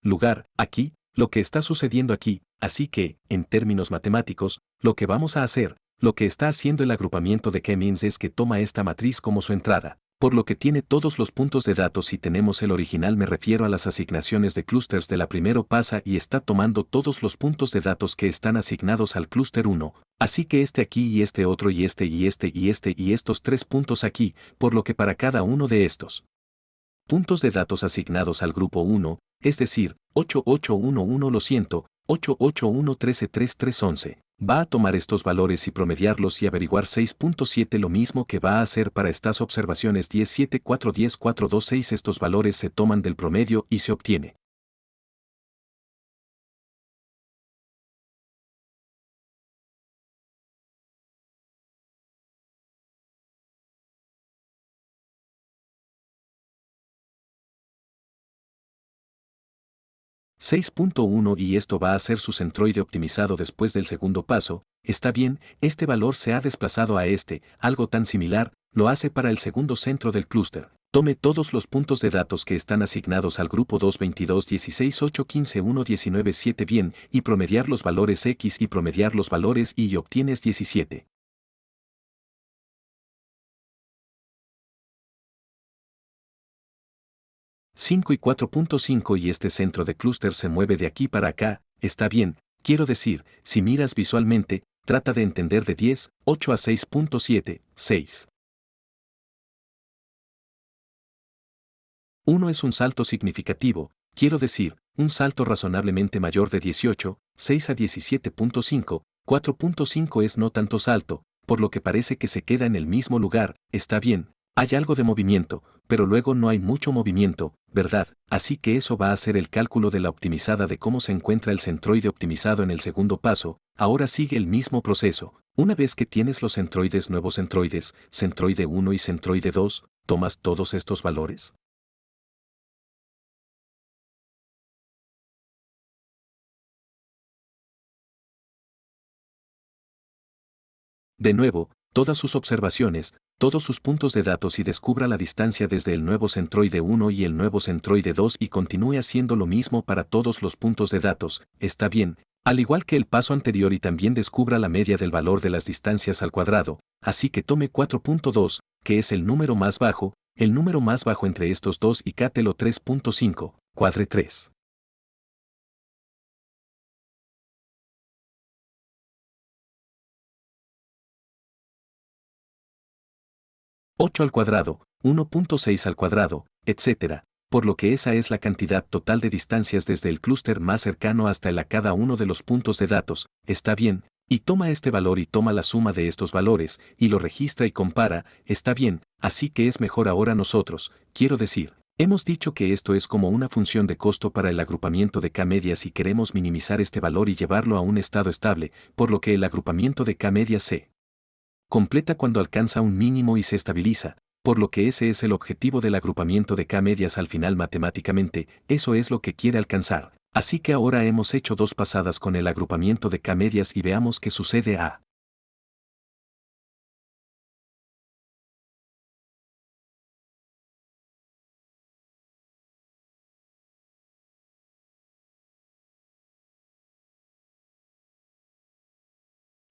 lugar, aquí, lo que está sucediendo aquí, así que, en términos matemáticos, lo que vamos a hacer, lo que está haciendo el agrupamiento de K-means es que toma esta matriz como su entrada, por lo que tiene todos los puntos de datos. Si tenemos el original, me refiero a las asignaciones de clústeres de la primero pasa y está tomando todos los puntos de datos que están asignados al clúster 1, así que este aquí y este otro y este y este y este y estos 3 puntos aquí, por lo que para cada uno de estos puntos de datos asignados al grupo 1, es decir, 8811 lo siento, 881133311. Va a tomar estos valores y promediarlos y averiguar 6.7, lo mismo que va a hacer para estas observaciones 1074104226. Estos valores se toman del promedio y se obtiene 6.1 y esto va a ser su centroide optimizado después del segundo paso. Está bien, este valor se ha desplazado a este, algo tan similar, lo hace para el segundo centro del clúster. Tome todos los puntos de datos que están asignados al grupo 2, 22, 16, 8, 15, 1, 19, 7 bien, y promediar los valores X y promediar los valores Y obtienes 17. 5 y 4.5 y este centro de clúster se mueve de aquí para acá, está bien, quiero decir, si miras visualmente, trata de entender de 10, 8 a 6.7, 6. 1 es un salto significativo, quiero decir, un salto razonablemente mayor de 18, 6 a 17.5, 4.5 es no tanto salto, por lo que parece que se queda en el mismo lugar, está bien, hay algo de movimiento, pero luego no hay mucho movimiento, ¿verdad? Así que eso va a ser el cálculo de la optimizada de cómo se encuentra el centroide optimizado en el segundo paso. Ahora sigue el mismo proceso. Una vez que tienes los centroides, nuevos centroides, centroide 1 y centroide 2, tomas todos estos valores. De nuevo, todas sus observaciones, todos sus puntos de datos y descubra la distancia desde el nuevo centroide 1 y el nuevo centroide 2 y continúe haciendo lo mismo para todos los puntos de datos, está bien, al igual que el paso anterior y también descubra la media del valor de las distancias al cuadrado, así que tome 4.2, que es el número más bajo entre estos dos y cátelo 3.5, cuadre 3. 8 al cuadrado, 1.6 al cuadrado, etc., por lo que esa es la cantidad total de distancias desde el clúster más cercano hasta el a cada uno de los puntos de datos, está bien, y toma este valor y toma la suma de estos valores, y lo registra y compara, está bien, así que es mejor ahora nosotros, quiero decir, hemos dicho que esto es como una función de costo para el agrupamiento de K-medias y queremos minimizar este valor y llevarlo a un estado estable, por lo que el agrupamiento de K-medias se completa cuando alcanza un mínimo y se estabiliza, por lo que ese es el objetivo del agrupamiento de K-medias al final matemáticamente, eso es lo que quiere alcanzar. Así que ahora hemos hecho 2 pasadas con el agrupamiento de K-medias y veamos qué sucede a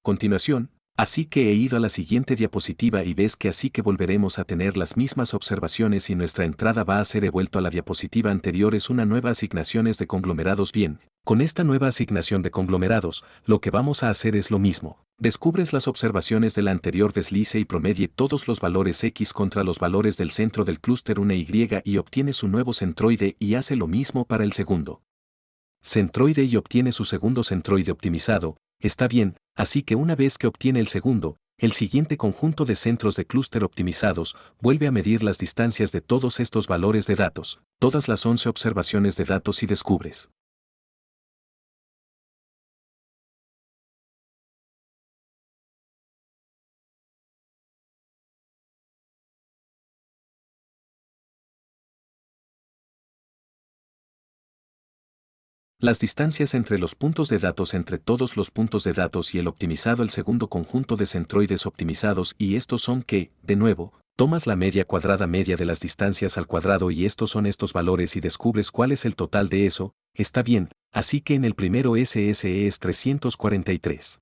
continuación. Así que he ido a la siguiente diapositiva y ves que así que volveremos a tener las mismas observaciones y nuestra entrada va a ser vuelto a la diapositiva anterior. Es una nueva asignaciones de conglomerados. Bien, con esta nueva asignación de conglomerados, lo que vamos a hacer es lo mismo. Descubres las observaciones de la anterior, deslice y promedie todos los valores X contra los valores del centro del clúster 1 y obtienes un nuevo centroide y hace lo mismo para el segundo centroide y obtiene su segundo centroide optimizado. Está bien, así que una vez que obtiene el segundo, el siguiente conjunto de centros de clúster optimizados vuelve a medir las distancias de todos estos valores de datos, todas las 11 observaciones de datos y descubres las distancias entre los puntos de datos entre todos los puntos de datos y el optimizado, el segundo conjunto de centroides optimizados, y estos son que, de nuevo, tomas la media cuadrada media de las distancias al cuadrado y estos son estos valores y descubres cuál es el total de eso. Está bien, así que en el primero SSE es 343.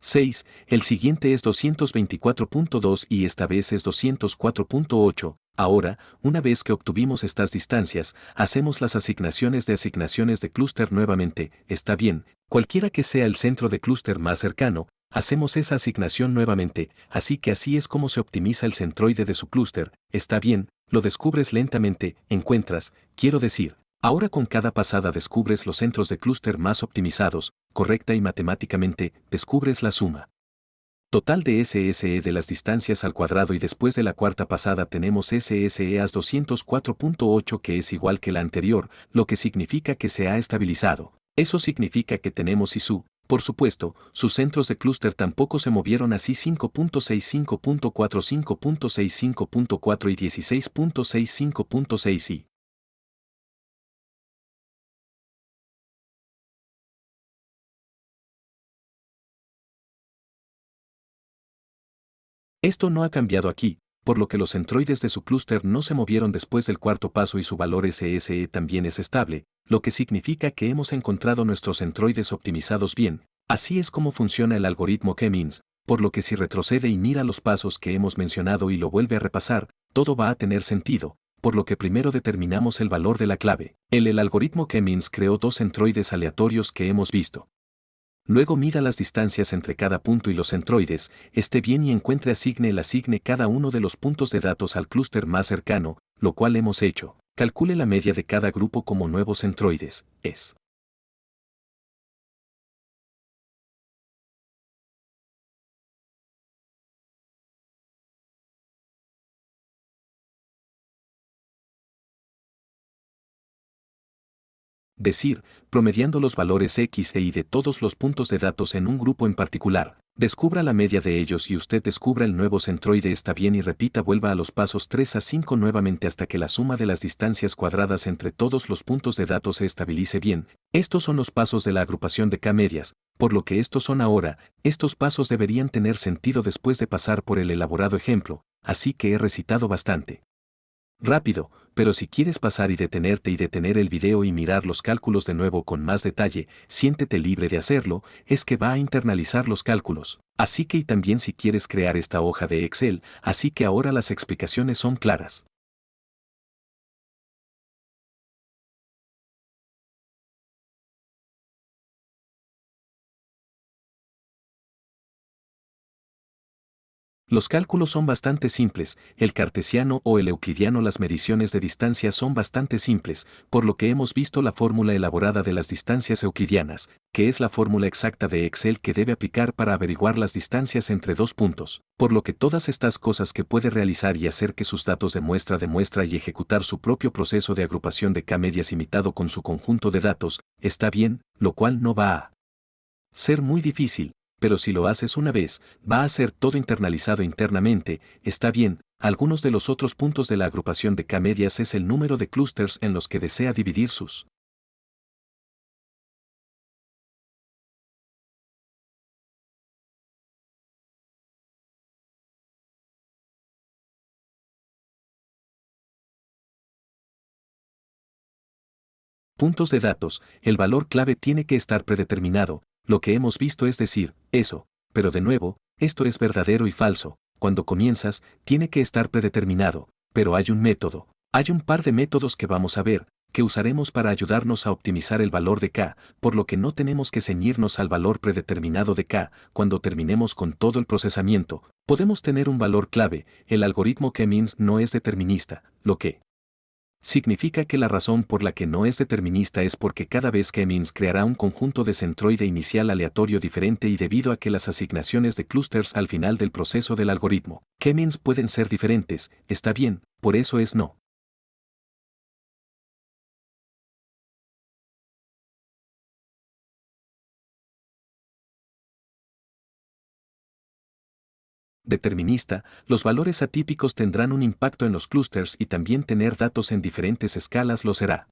6. El siguiente es 224.2 y esta vez es 204.8. Ahora, una vez que obtuvimos estas distancias, hacemos las asignaciones de clúster nuevamente. Está bien, cualquiera que sea el centro de clúster más cercano, hacemos esa asignación nuevamente, así que así es como se optimiza el centroide de su clúster. Está bien, lo descubres lentamente, encuentras, quiero decir. Ahora con cada pasada descubres los centros de clúster más optimizados, correcta y matemáticamente, descubres la suma total de SSE de las distancias al cuadrado y después de la cuarta pasada tenemos SSE as 204.8 que es igual que la anterior, lo que significa que se ha estabilizado. Eso significa que tenemos ISU, por supuesto, sus centros de clúster tampoco se movieron así 5.65.4, 5.65.4 y 16.65.6 y. Esto no ha cambiado aquí, por lo que los centroides de su clúster no se movieron después del cuarto paso y su valor SSE también es estable, lo que significa que hemos encontrado nuestros centroides optimizados bien. Así es como funciona el algoritmo K-means, por lo que si retrocede y mira los pasos que hemos mencionado y lo vuelve a repasar, todo va a tener sentido, por lo que primero determinamos el valor de la clave. El algoritmo K-means creó dos centroides aleatorios que hemos visto. Luego mida las distancias entre cada punto y los centroides, esté bien y asigne cada uno de los puntos de datos al clúster más cercano, lo cual hemos hecho. Calcule la media de cada grupo como nuevos centroides, es. Decir, promediando los valores X e Y de todos los puntos de datos en un grupo en particular. Descubra la media de ellos y usted descubra el nuevo centroide está bien y repita vuelva a los pasos 3 a 5 nuevamente hasta que la suma de las distancias cuadradas entre todos los puntos de datos se estabilice bien. Estos son los pasos de la agrupación de K-medias, por lo que estos son ahora, estos pasos deberían tener sentido después de pasar por el elaborado ejemplo, así que he recitado bastante rápido, pero si quieres pasar y detener el video y mirar los cálculos de nuevo con más detalle, siéntete libre de hacerlo, es que va a internalizar los cálculos. Así que y también si quieres crear esta hoja de Excel, así que ahora las explicaciones son claras. Los cálculos son bastante simples, el cartesiano o el euclidiano las mediciones de distancia son bastante simples, por lo que hemos visto la fórmula elaborada de las distancias euclidianas, que es la fórmula exacta de Excel que debe aplicar para averiguar las distancias entre dos puntos, por lo que todas estas cosas que puede realizar y hacer que sus datos demuestra y ejecutar su propio proceso de agrupación de K-medias imitado con su conjunto de datos, está bien, lo cual no va a ser muy difícil. Pero si lo haces una vez, va a ser todo internalizado internamente, está bien, algunos de los otros puntos de la agrupación de K-medias es el número de clústeres en los que desea dividir sus puntos de datos, el valor clave tiene que estar predeterminado, lo que hemos visto es decir, eso, pero de nuevo, esto es verdadero y falso, cuando comienzas, tiene que estar predeterminado, pero hay un método, hay un par de métodos que vamos a ver, que usaremos para ayudarnos a optimizar el valor de K, por lo que no tenemos que ceñirnos al valor predeterminado de K, cuando terminemos con todo el procesamiento, podemos tener un valor clave, el algoritmo K-means no es determinista, lo que significa que la razón por la que no es determinista es porque cada vez K-means creará un conjunto de centroide inicial aleatorio diferente y debido a que las asignaciones de clústeres al final del proceso del algoritmo, K-means pueden ser diferentes, está bien, por eso es no. Determinista, los valores atípicos tendrán un impacto en los clústeres y también tener datos en diferentes escalas lo será.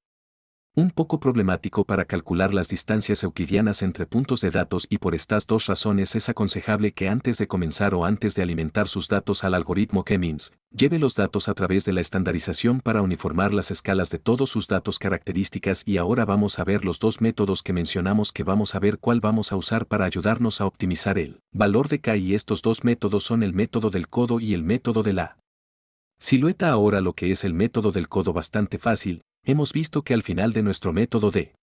Un poco problemático para calcular las distancias euclidianas entre puntos de datos y por estas dos razones es aconsejable que antes de comenzar o antes de alimentar sus datos al algoritmo K-means, lleve los datos a través de la estandarización para uniformar las escalas de todos sus datos características y ahora vamos a ver los dos métodos que mencionamos que vamos a ver cuál vamos a usar para ayudarnos a optimizar el valor de K y estos dos métodos son el método del codo y el método de la silueta. Ahora lo que es el método del codo bastante fácil. Hemos visto que al final de nuestro método de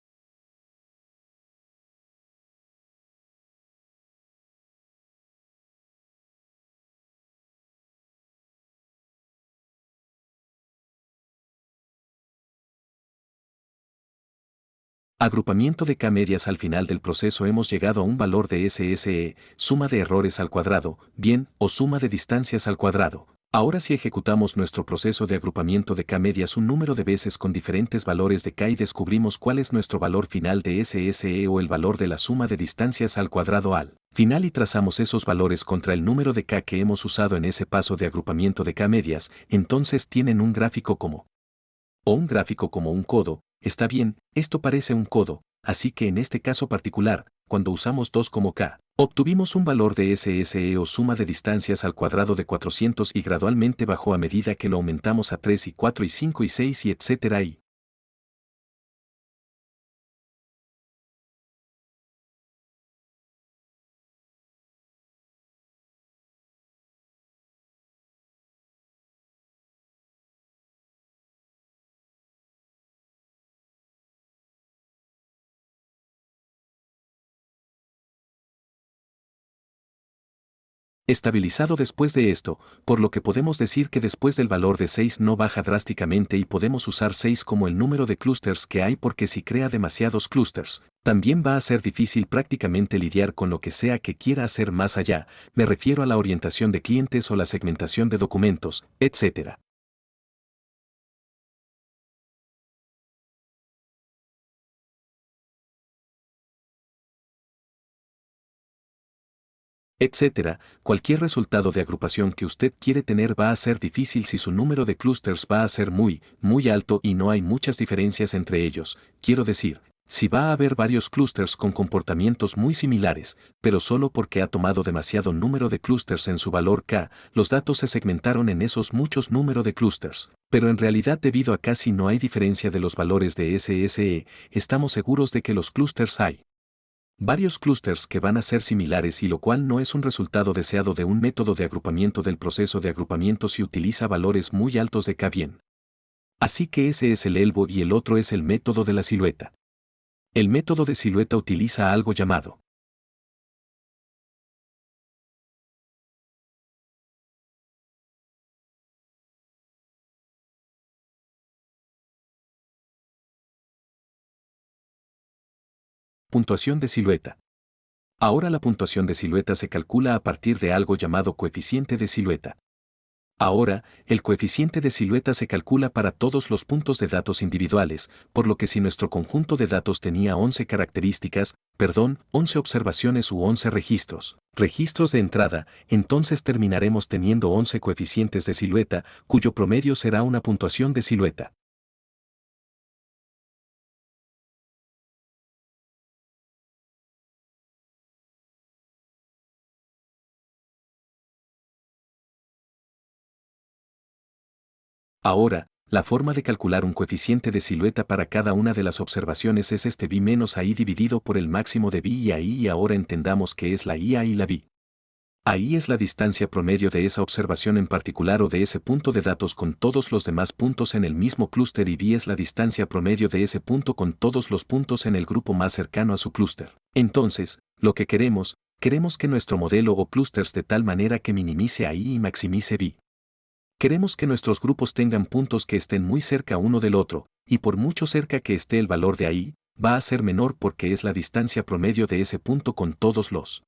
agrupamiento de K-medias al final del proceso hemos llegado a un valor de SSE, suma de errores al cuadrado, bien, o suma de distancias al cuadrado. Ahora si ejecutamos nuestro proceso de agrupamiento de K-medias un número de veces con diferentes valores de K y descubrimos cuál es nuestro valor final de SSE o el valor de la suma de distancias al cuadrado al final y trazamos esos valores contra el número de K que hemos usado en ese paso de agrupamiento de K-medias, entonces tienen un gráfico como o un gráfico como un codo. Está bien, esto parece un codo, así que en este caso particular, cuando usamos 2 como K, obtuvimos un valor de SSE o suma de distancias al cuadrado de 400 y gradualmente bajó a medida que lo aumentamos a 3 y 4 y 5 y 6 y etcétera y estabilizado después de esto, por lo que podemos decir que después del valor de 6 no baja drásticamente y podemos usar 6 como el número de clústeres que hay porque si crea demasiados clústeres, también va a ser difícil prácticamente lidiar con lo que sea que quiera hacer más allá, me refiero a la orientación de clientes o la segmentación de documentos, etc. Etcétera, cualquier resultado de agrupación que usted quiere tener va a ser difícil si su número de clústeres va a ser muy alto y no hay muchas diferencias entre ellos. Quiero decir, si va a haber varios clústeres con comportamientos muy similares, pero solo porque ha tomado demasiado número de clústeres en su valor K, los datos se segmentaron en esos muchos número de clústeres. Pero en realidad debido a casi no hay diferencia de los valores de SSE, estamos seguros de que los clústeres hay varios clústeres que van a ser similares y lo cual no es un resultado deseado de un método de agrupamiento del proceso de agrupamiento si utiliza valores muy altos de K bien. Así que ese es el elbow y el otro es el método de la silueta. El método de silueta utiliza algo llamado puntuación de silueta. Ahora la puntuación de silueta se calcula a partir de algo llamado coeficiente de silueta. Ahora, el coeficiente de silueta se calcula para todos los puntos de datos individuales, por lo que si nuestro conjunto de datos tenía 11 características, 11 observaciones u 11 registros de entrada, entonces terminaremos teniendo 11 coeficientes de silueta, cuyo promedio será una puntuación de silueta. Ahora, la forma de calcular un coeficiente de silueta para cada una de las observaciones es este b menos AI dividido por el máximo de b y AI y ahora entendamos qué es la IA y la b. Ahí es la distancia promedio de esa observación en particular o de ese punto de datos con todos los demás puntos en el mismo clúster y B es la distancia promedio de ese punto con todos los puntos en el grupo más cercano a su clúster. Entonces, lo que queremos que nuestro modelo o clústeres de tal manera que minimice ahí y maximice B. Queremos que nuestros grupos tengan puntos que estén muy cerca uno del otro, y por mucho cerca que esté el valor de ahí, va a ser menor porque es la distancia promedio de ese punto con todos los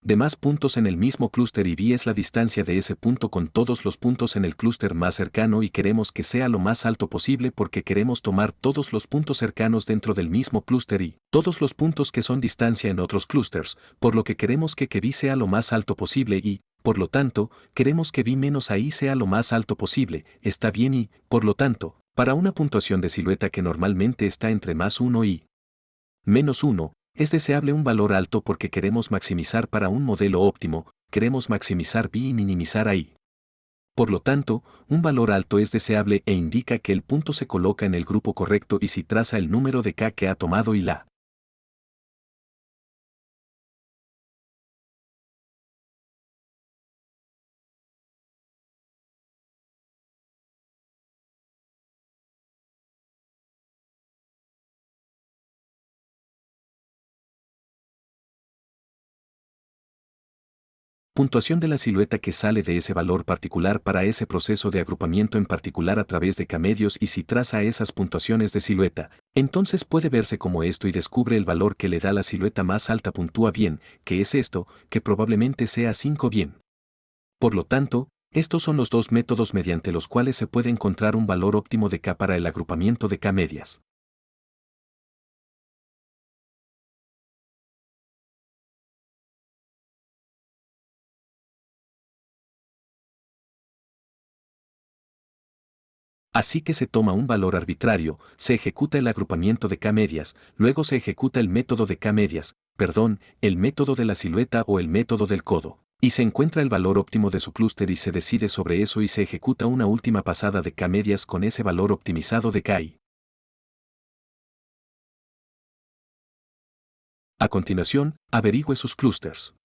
de más puntos en el mismo clúster y B es la distancia de ese punto con todos los puntos en el clúster más cercano y queremos que sea lo más alto posible porque queremos tomar todos los puntos cercanos dentro del mismo clúster y todos los puntos que son distancia en otros clústers, por lo que queremos que B sea lo más alto posible y, por lo tanto, queremos que B menos AI sea lo más alto posible, está bien y, por lo tanto, para una puntuación de silueta que normalmente está entre más 1 y menos 1, es deseable un valor alto porque queremos maximizar para un modelo óptimo, queremos maximizar B y minimizar AI. Por lo tanto, un valor alto es deseable e indica que el punto se coloca en el grupo correcto y si traza el número de K que ha tomado y la puntuación de la silueta que sale de ese valor particular para ese proceso de agrupamiento en particular a través de K-medios y si traza esas puntuaciones de silueta, entonces puede verse como esto y descubre el valor que le da la silueta más alta puntúa bien, que es esto, que probablemente sea 5 bien. Por lo tanto, estos son los dos métodos mediante los cuales se puede encontrar un valor óptimo de K para el agrupamiento de K-medias. Así que se toma un valor arbitrario, se ejecuta el agrupamiento de K-medias, luego se ejecuta el método de K-medias, perdón, el método de la silueta o el método del codo, y se encuentra el valor óptimo de su clúster y se decide sobre eso y se ejecuta una última pasada de K-medias con ese valor optimizado de K. A continuación, averigüe sus clústers.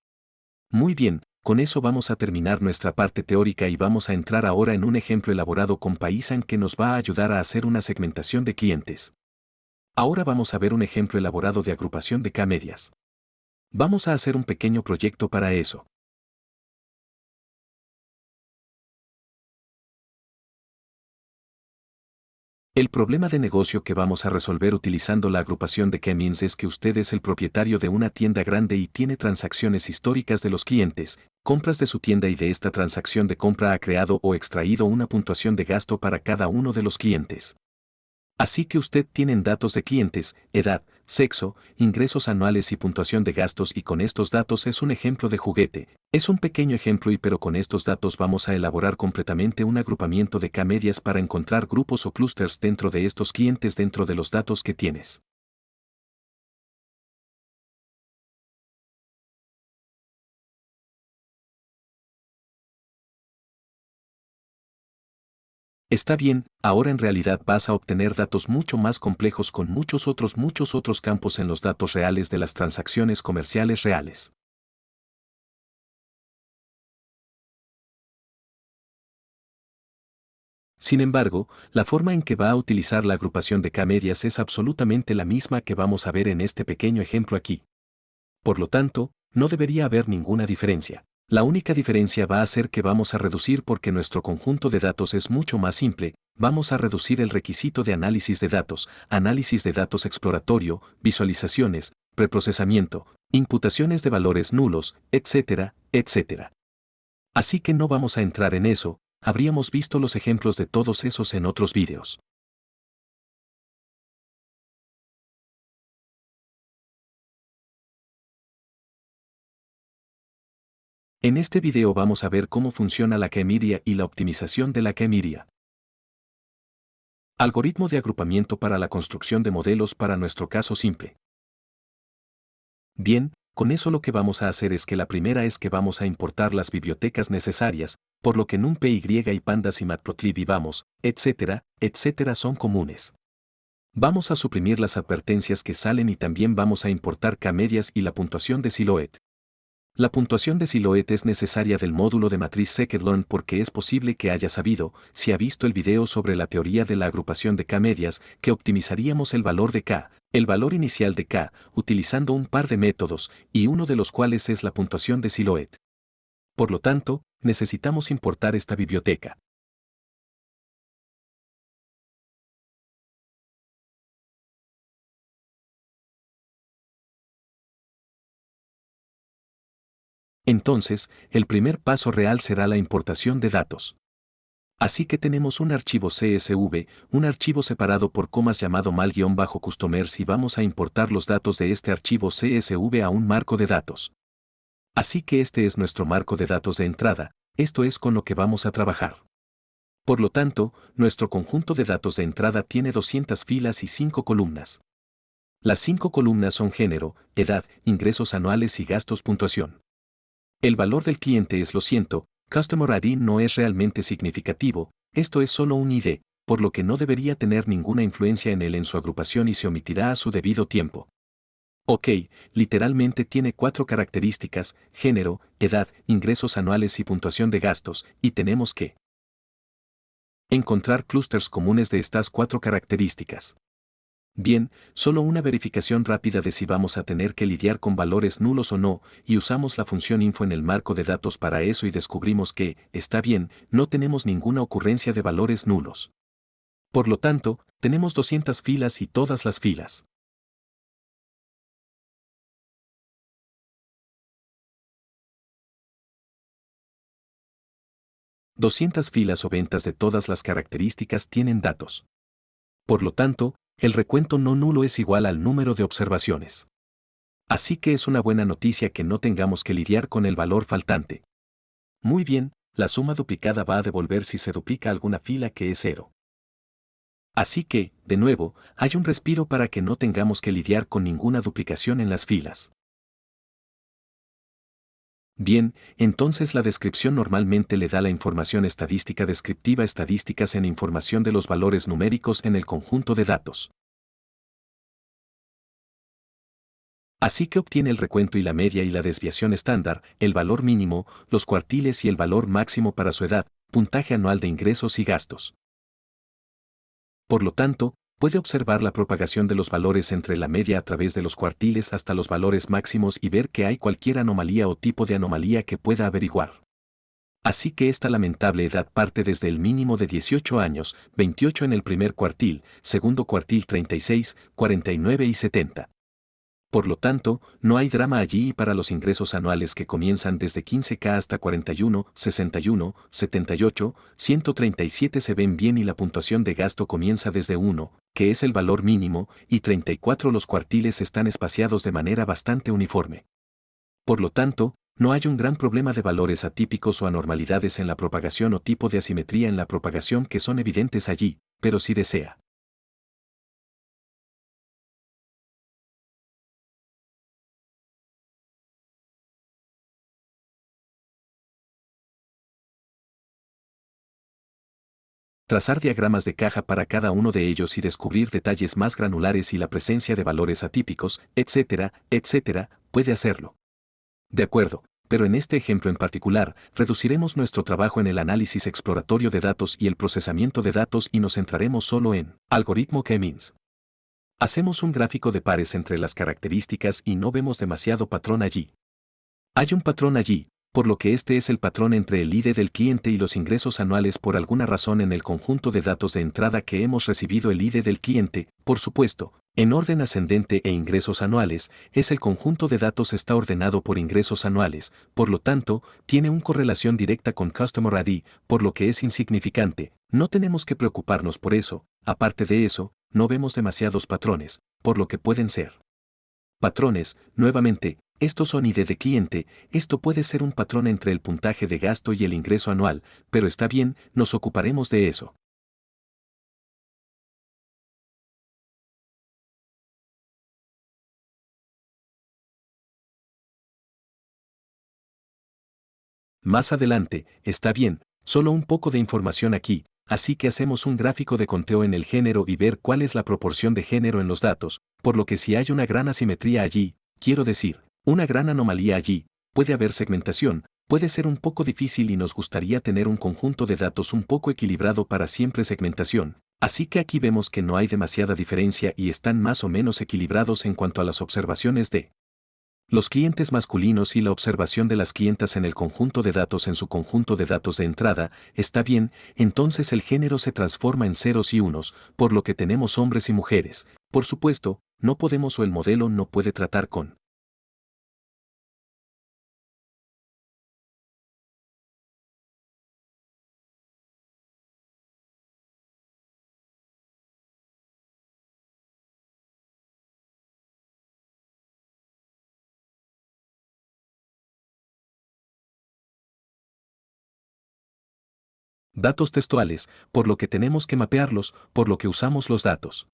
Muy bien, con eso vamos a terminar nuestra parte teórica y vamos a entrar ahora en un ejemplo elaborado con Python que nos va a ayudar a hacer una segmentación de clientes. Ahora vamos a ver un ejemplo elaborado de agrupación de K-medias. Vamos a hacer un pequeño proyecto para eso. El problema de negocio que vamos a resolver utilizando la agrupación de K-means es que usted es el propietario de una tienda grande y tiene transacciones históricas de los clientes, compras de su tienda y de esta transacción de compra ha creado o extraído una puntuación de gasto para cada uno de los clientes. Así que usted tiene datos de clientes, edad, sexo, ingresos anuales y puntuación de gastos y con estos datos es un ejemplo de juguete. Es un pequeño ejemplo y pero con estos datos vamos a elaborar completamente un agrupamiento de K-medias para encontrar grupos o clústeres dentro de estos clientes dentro de los datos que tienes. Está bien, ahora en realidad vas a obtener datos mucho más complejos con muchos otros campos en los datos reales de las transacciones comerciales reales. Sin embargo, la forma en que va a utilizar la agrupación de K-medias es absolutamente la misma que vamos a ver en este pequeño ejemplo aquí. Por lo tanto, no debería haber ninguna diferencia. La única diferencia va a ser que vamos a reducir porque nuestro conjunto de datos es mucho más simple, vamos a reducir el requisito de análisis de datos exploratorio, visualizaciones, preprocesamiento, imputaciones de valores nulos, etcétera, etcétera. Así que no vamos a entrar en eso, habríamos visto los ejemplos de todos esos en otros vídeos. En este video vamos a ver cómo funciona la K-media y la optimización de la K-media. Algoritmo de agrupamiento para la construcción de modelos para nuestro caso simple. Bien, con eso lo que vamos a hacer es que la primera es que vamos a importar las bibliotecas necesarias, por lo que NumPy y Pandas y Matplotlib y vamos, etcétera, etcétera son comunes. Vamos a suprimir las advertencias que salen y también vamos a importar K-medias y la puntuación de Silhouette. La puntuación de Silhouette es necesaria del módulo de matriz scikit-learn porque es posible que haya sabido, si ha visto el video sobre la teoría de la agrupación de K-medias, que optimizaríamos el valor de K, el valor inicial de K, utilizando un par de métodos, y uno de los cuales es la puntuación de Silhouette. Por lo tanto, necesitamos importar esta biblioteca. Entonces, el primer paso real será la importación de datos. Así que tenemos un archivo CSV, un archivo separado por comas llamado mal-customers y vamos a importar los datos de este archivo CSV a un marco de datos. Así que este es nuestro marco de datos de entrada, esto es con lo que vamos a trabajar. Por lo tanto, nuestro conjunto de datos de entrada tiene 200 filas y 5 columnas. Las 5 columnas son género, edad, ingresos anuales y gastos puntuación. El valor del cliente es lo siento, Customer ID no es realmente significativo, esto es solo un ID, por lo que no debería tener ninguna influencia en él en su agrupación y se omitirá a su debido tiempo. Ok, literalmente tiene 4 características, género, edad, ingresos anuales y puntuación de gastos, y tenemos que encontrar clústeres comunes de estas 4 características. Bien, solo una verificación rápida de si vamos a tener que lidiar con valores nulos o no, y usamos la función info en el marco de datos para eso y descubrimos que, está bien, no tenemos ninguna ocurrencia de valores nulos. Por lo tanto, tenemos 200 filas y todas las filas. $200 filas o ventas de todas las características tienen datos. Por lo tanto, el recuento no nulo es igual al número de observaciones. Así que es una buena noticia que no tengamos que lidiar con el valor faltante. Muy bien, la suma duplicada va a devolver si se duplica alguna fila que es 0. Así que, de nuevo, hay un respiro para que no tengamos que lidiar con ninguna duplicación en las filas. Bien, entonces la descripción normalmente le da la información estadística descriptiva estadísticas en información de los valores numéricos en el conjunto de datos. Así que obtiene el recuento y la media y la desviación estándar, el valor mínimo, los cuartiles y el valor máximo para su edad, puntaje anual de ingresos y gastos. Por lo tanto, puede observar la propagación de los valores entre la media a través de los cuartiles hasta los valores máximos y ver que hay cualquier anomalía o tipo de anomalía que pueda averiguar. Así que esta lamentable edad parte desde el mínimo de 18 años, 28 en el primer cuartil, segundo cuartil 36, 49 y 70. Por lo tanto, no hay drama allí y para los ingresos anuales que comienzan desde 15K hasta 41, 61, 78, 137 se ven bien y la puntuación de gasto comienza desde 1, que es el valor mínimo, y 34 los cuartiles están espaciados de manera bastante uniforme. Por lo tanto, no hay un gran problema de valores atípicos o anormalidades en la propagación o tipo de asimetría en la propagación que son evidentes allí, pero si desea trazar diagramas de caja para cada uno de ellos y descubrir detalles más granulares y la presencia de valores atípicos, etcétera, etcétera, puede hacerlo. De acuerdo, pero en este ejemplo en particular, reduciremos nuestro trabajo en el análisis exploratorio de datos y el procesamiento de datos y nos centraremos solo en algoritmo K-means. Hacemos un gráfico de pares entre las características y no vemos demasiado patrón allí. Hay un patrón allí, por lo que este es el patrón entre el ID del cliente y los ingresos anuales por alguna razón en el conjunto de datos de entrada que hemos recibido el ID del cliente, por supuesto, en orden ascendente e ingresos anuales, es el conjunto de datos está ordenado por ingresos anuales, por lo tanto, tiene una correlación directa con Customer ID, por lo que es insignificante, no tenemos que preocuparnos por eso, aparte de eso, no vemos demasiados patrones, por lo que pueden ser patrones, nuevamente, estos son ID de cliente, esto puede ser un patrón entre el puntaje de gasto y el ingreso anual, pero está bien, nos ocuparemos de eso. Más adelante, está bien, solo un poco de información aquí, así que hacemos un gráfico de conteo en el género y ver cuál es la proporción de género en los datos, por lo que si hay una gran asimetría allí, quiero decir, una gran anomalía allí, puede haber segmentación, puede ser un poco difícil y nos gustaría tener un conjunto de datos un poco equilibrado para siempre segmentación, así que aquí vemos que no hay demasiada diferencia y están más o menos equilibrados en cuanto a las observaciones de los clientes masculinos y la observación de las clientas en el conjunto de datos en su conjunto de datos de entrada, está bien, entonces el género se transforma en ceros y unos, por lo que tenemos hombres y mujeres. Por supuesto, no podemos o el modelo no puede tratar con Datos textuales, por lo que tenemos que mapearlos, por lo que usamos los datos.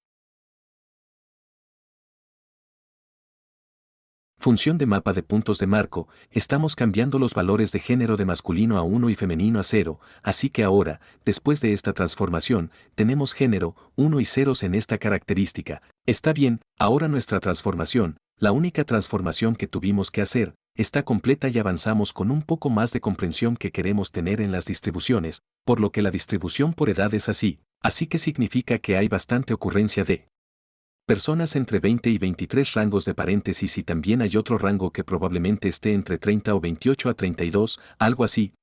Función de mapa de puntos de marco, estamos cambiando los valores de género de masculino a 1 y femenino a 0, así que ahora, después de esta transformación, tenemos género, 1 y ceros en esta característica. Está bien, ahora nuestra transformación, la única transformación que tuvimos que hacer, está completa y avanzamos con un poco más de comprensión que queremos tener en las distribuciones, por lo que la distribución por edad es así que significa que hay bastante ocurrencia de personas entre 20 y 23 rangos de paréntesis y también hay otro rango que probablemente esté entre 30 o 28 a 32, algo así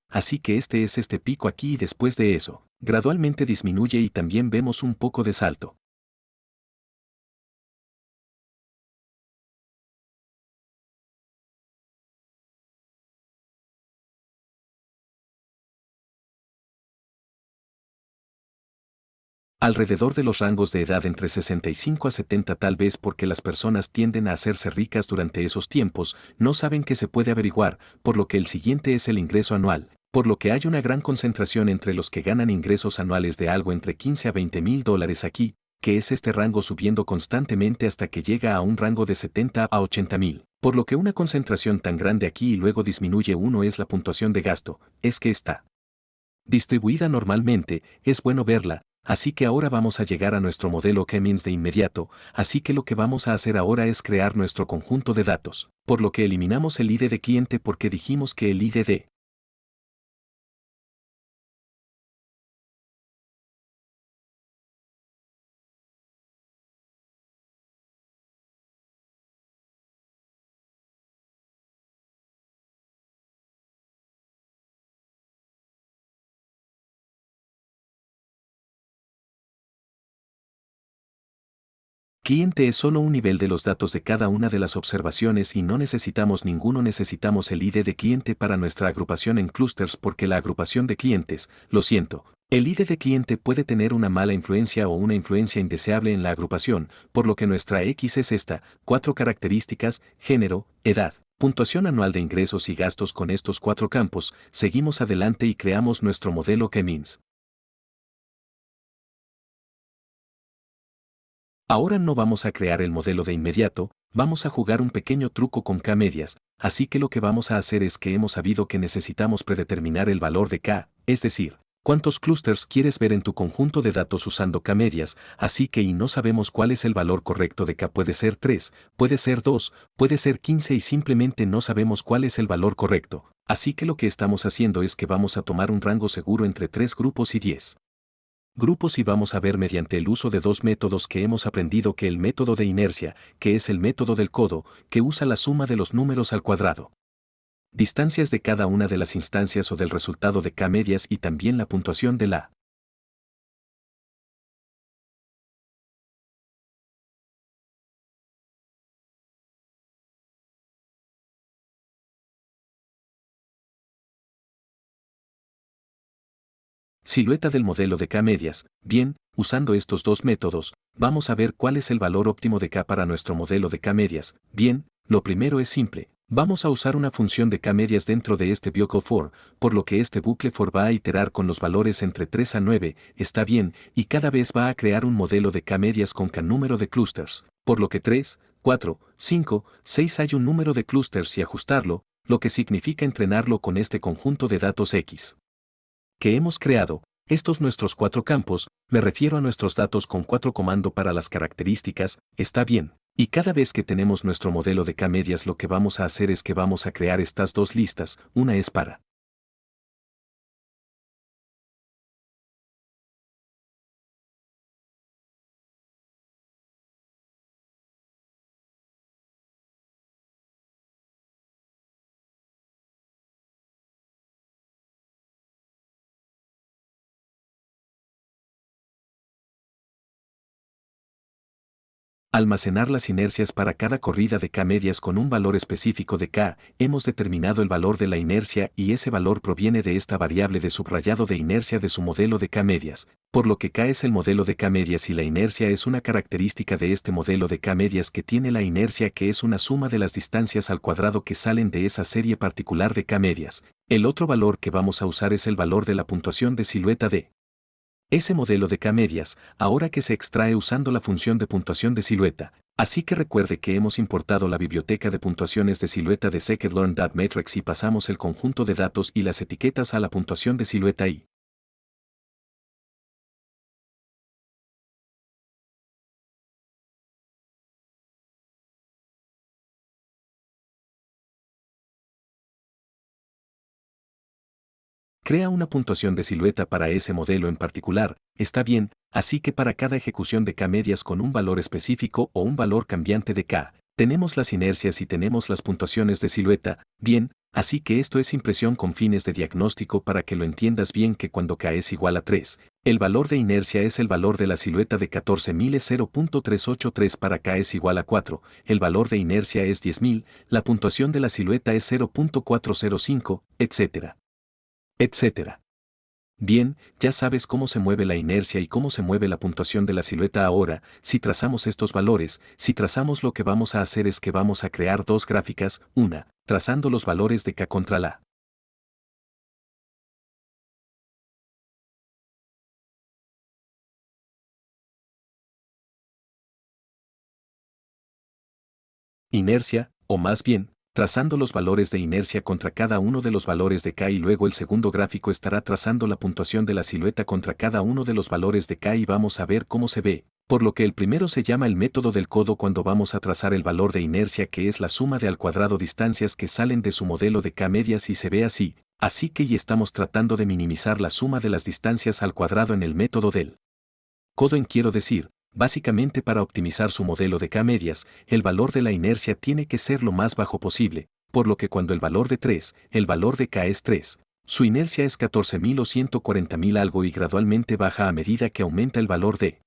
que este es este pico aquí y después de eso, gradualmente disminuye y también vemos un poco de salto. Alrededor de los rangos de edad entre 65 a 70 tal vez porque las personas tienden a hacerse ricas durante esos tiempos, no saben que se puede averiguar, por lo que el siguiente es el ingreso anual, por lo que hay una gran concentración entre los que ganan ingresos anuales de algo entre 15 a 20 mil dólares aquí, que es este rango subiendo constantemente hasta que llega a un rango de 70 a 80 mil. Por lo que una concentración tan grande aquí y luego disminuye uno es la puntuación de gasto, es que está distribuida normalmente, es bueno verla, así que ahora vamos a llegar a nuestro modelo K-means de inmediato, así que lo que vamos a hacer ahora es crear nuestro conjunto de datos, por lo que eliminamos el ID de cliente porque dijimos que el ID de cliente es solo un nivel de los datos de cada una de las observaciones y no necesitamos ninguno, necesitamos el ID de cliente para nuestra agrupación en clusters porque la agrupación de clientes, lo siento, el ID de cliente puede tener una mala influencia o una influencia indeseable en la agrupación, por lo que nuestra X es esta, cuatro características, género, edad, puntuación anual de ingresos y gastos con estos cuatro campos, seguimos adelante y creamos nuestro modelo K-means. Ahora no vamos a crear el modelo de inmediato, vamos a jugar un pequeño truco con K-medias, así que lo que vamos a hacer es que hemos sabido que necesitamos predeterminar el valor de K, es decir, cuántos clusters quieres ver en tu conjunto de datos usando K-medias, así que y no sabemos cuál es el valor correcto de K, puede ser 3, puede ser 2, puede ser 15 y simplemente no sabemos cuál es el valor correcto, así que lo que estamos haciendo es que vamos a tomar un rango seguro entre 3 grupos y 10 grupos y vamos a ver mediante el uso de dos métodos que hemos aprendido que el método de inercia, que es el método del codo, que usa la suma de los números al cuadrado. Distancias de cada una de las instancias o del resultado de K medias y también la puntuación de la silueta del modelo de K medias. Bien, usando estos dos métodos, vamos a ver cuál es el valor óptimo de K para nuestro modelo de K medias. Bien, lo primero es simple. Vamos a usar una función de K-medias dentro de este bucle for, por lo que este bucle for va a iterar con los valores entre 3 a 9, está bien, y cada vez va a crear un modelo de K-medias con K número de clusters, por lo que 3, 4, 5, 6 hay un número de clusters y ajustarlo, lo que significa entrenarlo con este conjunto de datos X que hemos creado, estos nuestros cuatro campos, me refiero a nuestros datos con cuatro comando para las características, está bien. Y cada vez que tenemos nuestro modelo de K-medias lo que vamos a hacer es que vamos a crear estas dos listas, una es para Almacenar las inercias para cada corrida de K medias con un valor específico de K, hemos determinado el valor de la inercia y ese valor proviene de esta variable de subrayado de inercia de su modelo de K medias, por lo que K es el modelo de K medias y la inercia es una característica de este modelo de K medias que tiene la inercia que es una suma de las distancias al cuadrado que salen de esa serie particular de K medias. El otro valor que vamos a usar es el valor de la puntuación de silueta de ese modelo de K medias, ahora que se extrae usando la función de puntuación de silueta. Así que recuerde que hemos importado la biblioteca de puntuaciones de silueta de scikit-learn.matrix y pasamos el conjunto de datos y las etiquetas a la puntuación de silueta y crea una puntuación de silueta para ese modelo en particular, está bien, así que para cada ejecución de K medias con un valor específico o un valor cambiante de K, tenemos las inercias y tenemos las puntuaciones de silueta, bien, así que esto es impresión con fines de diagnóstico para que lo entiendas bien que cuando K es igual a 3, el valor de inercia es el valor de la silueta de 14.000 0.383 para K es igual a 4, el valor de inercia es 10.000, la puntuación de la silueta es 0.405, etc. etcétera. Bien, ya sabes cómo se mueve la inercia y cómo se mueve la puntuación de la silueta ahora. Si trazamos estos valores, si trazamos, lo que vamos a hacer es que vamos a crear dos gráficas, una, trazando los valores de K contra la inercia, o más bien, trazando los valores de inercia contra cada uno de los valores de K, y luego el segundo gráfico estará trazando la puntuación de la silueta contra cada uno de los valores de K y vamos a ver cómo se ve, por lo que el primero se llama el método del codo cuando vamos a trazar el valor de inercia que es la suma de al cuadrado distancias que salen de su modelo de K medias y se ve así que y estamos tratando de minimizar la suma de las distancias al cuadrado en el método del codo quiero decir. Básicamente para optimizar su modelo de K medias, el valor de la inercia tiene que ser lo más bajo posible, por lo que cuando el valor de 3, el valor de K es 3, su inercia es 14.000 o 140.000 algo y gradualmente baja a medida que aumenta el valor de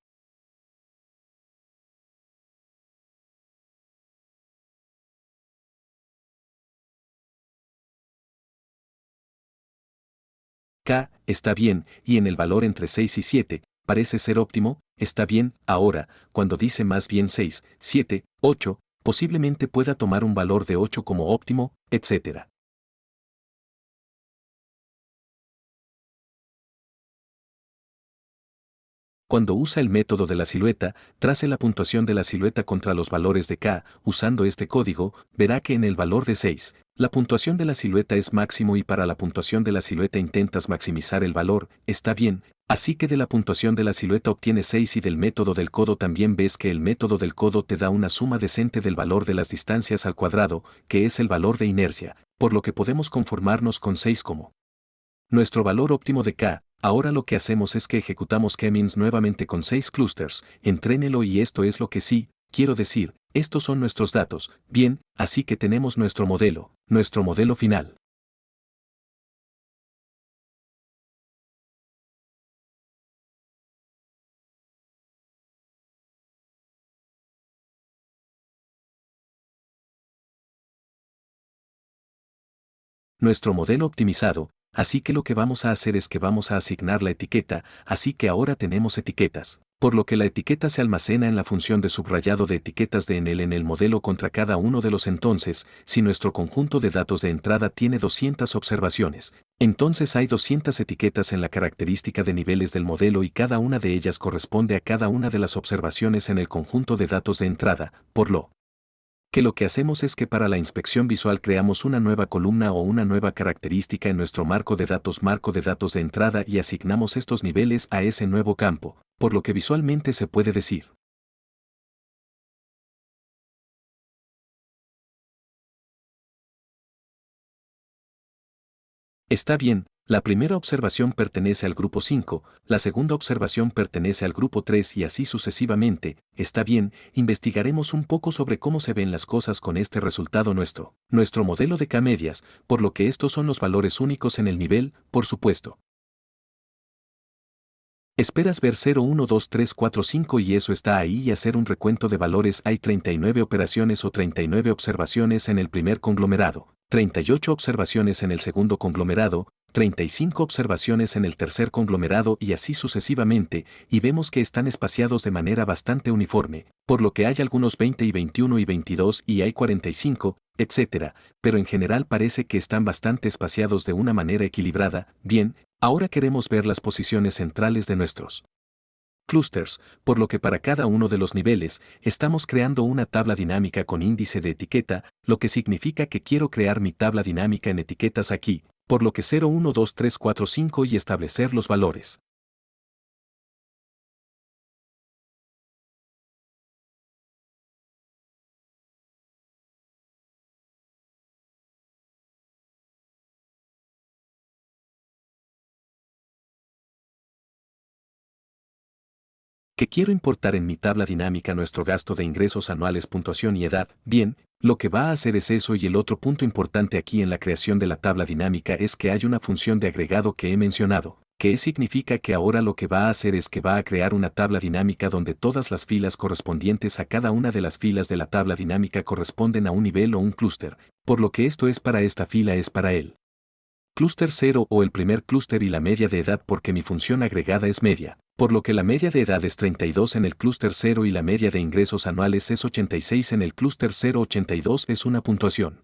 K, está bien, y en el valor entre 6 y 7, parece ser óptimo, está bien, ahora, cuando dice más bien 6, 7, 8, posiblemente pueda tomar un valor de 8 como óptimo, etc. Cuando usa el método de la silueta, trace la puntuación de la silueta contra los valores de K, usando este código, verá que en el valor de 6, la puntuación de la silueta es máximo y para la puntuación de la silueta intentas maximizar el valor, está bien, así que de la puntuación de la silueta obtienes 6 y del método del codo también ves que el método del codo te da una suma decente del valor de las distancias al cuadrado, que es el valor de inercia, por lo que podemos conformarnos con 6 como nuestro valor óptimo de K. Ahora lo que hacemos es que ejecutamos K-means nuevamente con 6 clusters, entrénelo y esto es lo que sí, quiero decir, estos son nuestros datos, bien, así que tenemos nuestro modelo final. Nuestro modelo optimizado, así que lo que vamos a hacer es que vamos a asignar la etiqueta, así que ahora tenemos etiquetas, por lo que la etiqueta se almacena en la función de subrayado de etiquetas de en el modelo contra cada uno de los entonces, si nuestro conjunto de datos de entrada tiene 200 observaciones, entonces hay 200 etiquetas en la característica de niveles del modelo y cada una de ellas corresponde a cada una de las observaciones en el conjunto de datos de entrada, por lo que hacemos es que para la inspección visual creamos una nueva columna o una nueva característica en nuestro marco de datos de entrada y asignamos estos niveles a ese nuevo campo, por lo que visualmente se puede decir. Está bien, la primera observación pertenece al grupo 5, la segunda observación pertenece al grupo 3 y así sucesivamente. Está bien, investigaremos un poco sobre cómo se ven las cosas con este resultado nuestro modelo de K-medias, por lo que estos son los valores únicos en el nivel, por supuesto. Esperas ver 0, 1, 2, 3, 4, 5 y eso está ahí y hacer un recuento de valores. Hay 39 operaciones o 39 observaciones en el primer conglomerado, 38 observaciones en el segundo conglomerado, 35 observaciones en el tercer conglomerado y así sucesivamente, y vemos que están espaciados de manera bastante uniforme, por lo que hay algunos 20 y 21 y 22 y hay 45, etc., pero en general parece que están bastante espaciados de una manera equilibrada. Bien, ahora queremos ver las posiciones centrales de nuestros clusters, por lo que para cada uno de los niveles, estamos creando una tabla dinámica con índice de etiqueta, lo que significa que quiero crear mi tabla dinámica en etiquetas aquí, por lo que 0, 1, 2, 3, 4, 5 y establecer los valores. Que quiero importar en mi tabla dinámica nuestro gasto de ingresos anuales, puntuación y edad. Bien, lo que va a hacer es eso y el otro punto importante aquí en la creación de la tabla dinámica es que hay una función de agregado que he mencionado, que significa que ahora lo que va a hacer es que va a crear una tabla dinámica donde todas las filas correspondientes a cada una de las filas de la tabla dinámica corresponden a un nivel o un clúster, por lo que esto es para esta fila es para él. Clúster 0 o el primer clúster y la media de edad porque mi función agregada es media, por lo que la media de edad es 32 en el clúster 0 y la media de ingresos anuales es 86 en el clúster 0. 82 es una puntuación.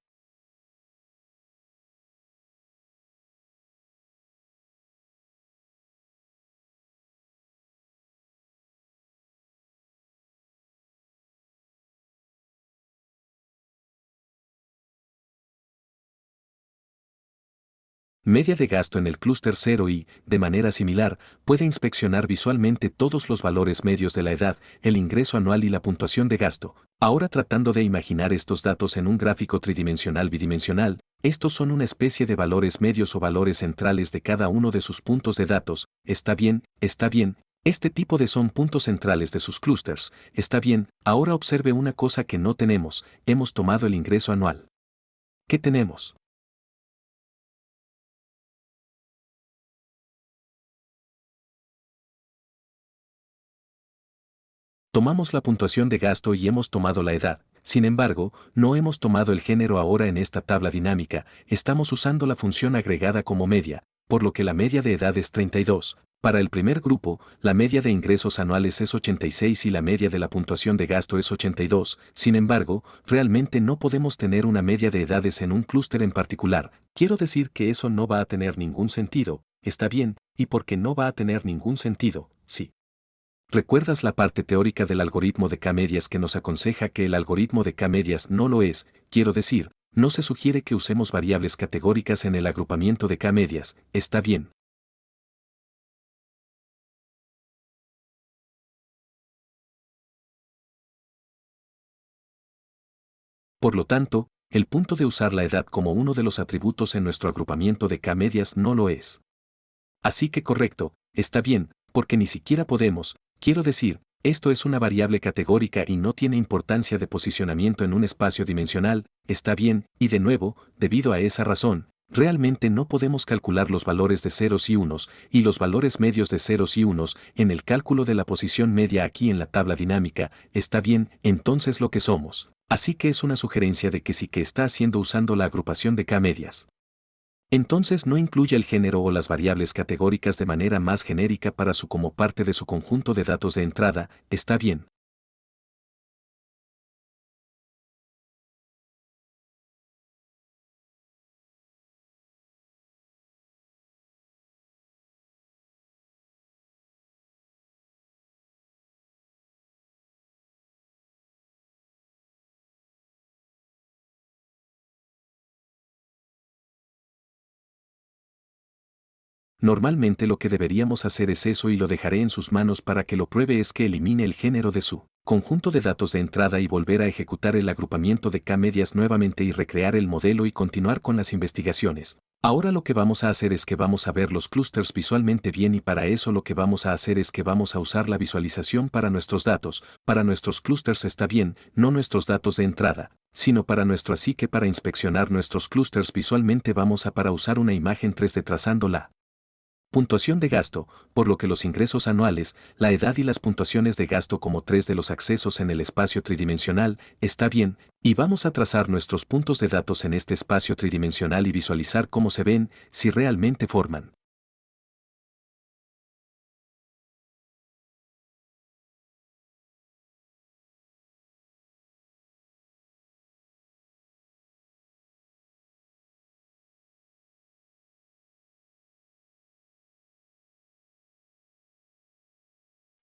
Media de gasto en el clúster 0 y, de manera similar, puede inspeccionar visualmente todos los valores medios de la edad, el ingreso anual y la puntuación de gasto. Ahora tratando de imaginar estos datos en un gráfico tridimensional bidimensional, estos son una especie de valores medios o valores centrales de cada uno de sus puntos de datos. Está bien, está bien. Este tipo de son puntos centrales de sus clústeres. Está bien, ahora observe una cosa que no tenemos, hemos tomado el ingreso anual. ¿Qué tenemos? Tomamos la puntuación de gasto y hemos tomado la edad. Sin embargo, no hemos tomado el género ahora en esta tabla dinámica, estamos usando la función agregada como media, por lo que la media de edad es 32. Para el primer grupo, la media de ingresos anuales es 86 y la media de la puntuación de gasto es 82. Sin embargo, realmente no podemos tener una media de edades en un clúster en particular. Quiero decir que eso no va a tener ningún sentido. Está bien, ¿y por qué no va a tener ningún sentido? Sí. ¿Recuerdas la parte teórica del algoritmo de K-medias que nos aconseja que el algoritmo de K-medias no lo es? Quiero decir, no se sugiere que usemos variables categóricas en el agrupamiento de K-medias. Está bien. Por lo tanto, el punto de usar la edad como uno de los atributos en nuestro agrupamiento de K-medias no lo es. Así que correcto, está bien, porque ni siquiera podemos, quiero decir, esto es una variable categórica y no tiene importancia de posicionamiento en un espacio dimensional, está bien, y de nuevo, debido a esa razón, realmente no podemos calcular los valores de ceros y unos, y los valores medios de ceros y unos, en el cálculo de la posición media aquí en la tabla dinámica, está bien, entonces lo que somos. Así que es una sugerencia de que sí que está haciendo usando la agrupación de K-medias. Entonces no incluye el género o las variables categóricas de manera más genérica para su como parte de su conjunto de datos de entrada, está bien. Normalmente lo que deberíamos hacer es eso y lo dejaré en sus manos para que lo pruebe es que elimine el género de su conjunto de datos de entrada y volver a ejecutar el agrupamiento de K-medias nuevamente y recrear el modelo y continuar con las investigaciones. Ahora lo que vamos a hacer es que vamos a ver los clústeres visualmente bien y para eso lo que vamos a hacer es que vamos a usar la visualización para nuestros datos. Para nuestros clústeres está bien, no nuestros datos de entrada, sino para nuestro así que para inspeccionar nuestros clústeres visualmente vamos a para usar una imagen 3D trazándola. Puntuación de gasto, por lo que los ingresos anuales, la edad y las puntuaciones de gasto como tres de los accesos en el espacio tridimensional, está bien, y vamos a trazar nuestros puntos de datos en este espacio tridimensional y visualizar cómo se ven, si realmente forman.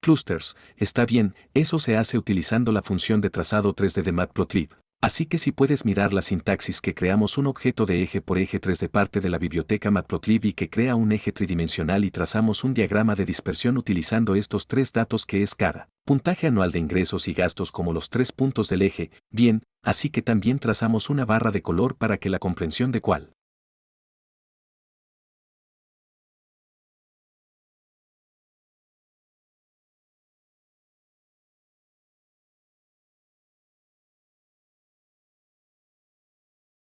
Clusters, está bien, eso se hace utilizando la función de trazado 3D de Matplotlib. Así que si puedes mirar la sintaxis que creamos un objeto de eje por eje 3 de parte de la biblioteca Matplotlib y que crea un eje tridimensional y trazamos un diagrama de dispersión utilizando estos tres datos que es cada puntaje anual de ingresos y gastos como los tres puntos del eje, bien, así que también trazamos una barra de color para que la comprensión de cuál.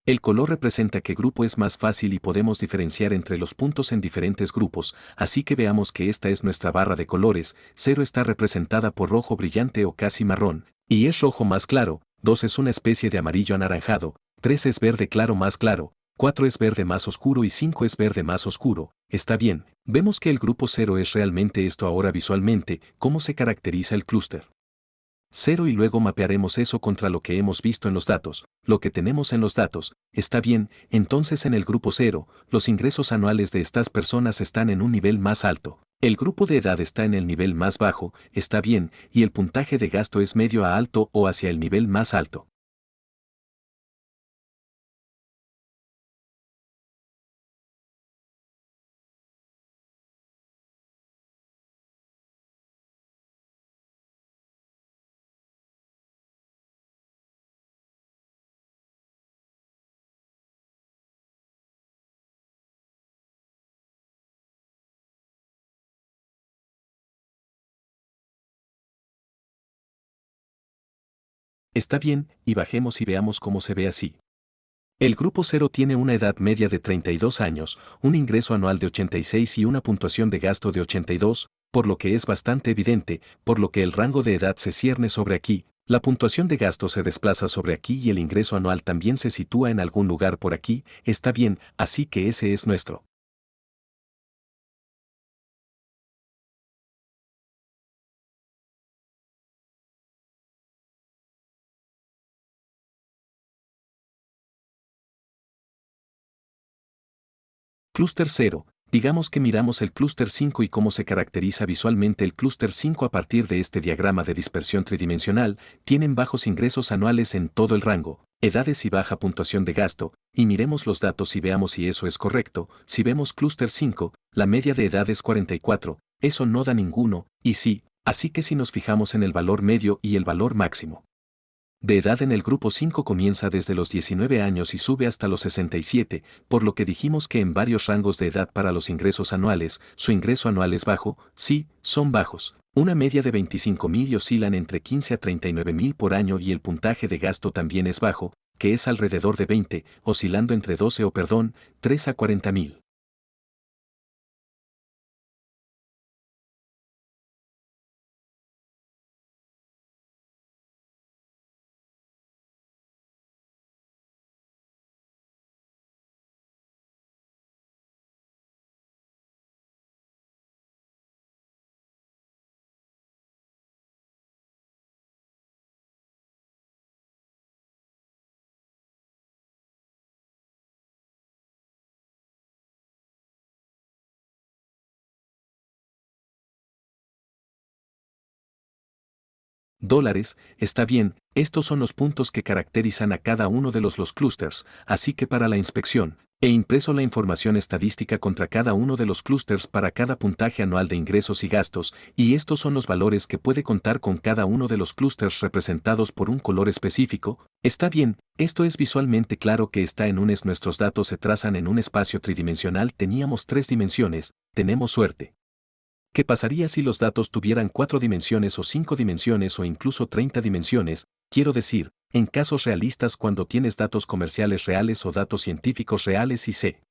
El color representa qué grupo es más fácil y podemos diferenciar entre los puntos en diferentes grupos, así que veamos que esta es nuestra barra de colores, 0 está representada por rojo brillante o casi marrón, y es rojo más claro, 2 es una especie de amarillo anaranjado, 3 es verde claro más claro, 4 es verde más oscuro y 5 es verde más oscuro. Está bien, vemos que el grupo 0 es realmente esto ahora visualmente, ¿cómo se caracteriza el clúster? 0 y luego mapearemos eso contra lo que hemos visto en los datos, lo que tenemos en los datos, está bien, entonces en el grupo 0, los ingresos anuales de estas personas están en un nivel más alto, el grupo de edad está en el nivel más bajo, está bien, y el puntaje de gasto es medio a alto o hacia el nivel más alto. Está bien, y bajemos y veamos cómo se ve así. El grupo 0 tiene una edad media de 32 años, un ingreso anual de 86 y una puntuación de gasto de 82, por lo que es bastante evidente, por lo que el rango de edad se cierne sobre aquí, la puntuación de gasto se desplaza sobre aquí y el ingreso anual también se sitúa en algún lugar por aquí, está bien, así que ese es nuestro. Clúster 0. Digamos que miramos el clúster 5 y cómo se caracteriza visualmente el clúster 5 a partir de este diagrama de dispersión tridimensional, tienen bajos ingresos anuales en todo el rango, edades y baja puntuación de gasto, y miremos los datos y veamos si eso es correcto. Si vemos clúster 5, la media de edad es 44, eso no da ninguno, y sí, así que si nos fijamos en el valor medio y el valor máximo de edad en el grupo 5 comienza desde los 19 años y sube hasta los 67, por lo que dijimos que en varios rangos de edad para los ingresos anuales, su ingreso anual es bajo, sí, son bajos. Una media de 25.000 y oscilan entre 15 a 39.000 por año y el puntaje de gasto también es bajo, que es alrededor de 20, oscilando entre 12 o perdón, 3 a 40.000. Dólares, está bien, estos son los puntos que caracterizan a cada uno de los clústeres, así que para la inspección, he impreso la información estadística contra cada uno de los clústeres para cada puntaje anual de ingresos y gastos, y estos son los valores que puede contar con cada uno de los clústeres representados por un color específico. Está bien, esto es visualmente claro que está en un es nuestros datos se trazan en un espacio tridimensional, teníamos tres dimensiones, tenemos suerte. ¿Qué pasaría si los datos tuvieran 4 dimensiones o 5 dimensiones o incluso 30 dimensiones? Quiero decir, en casos realistas cuando tienes datos comerciales reales o datos científicos reales y c.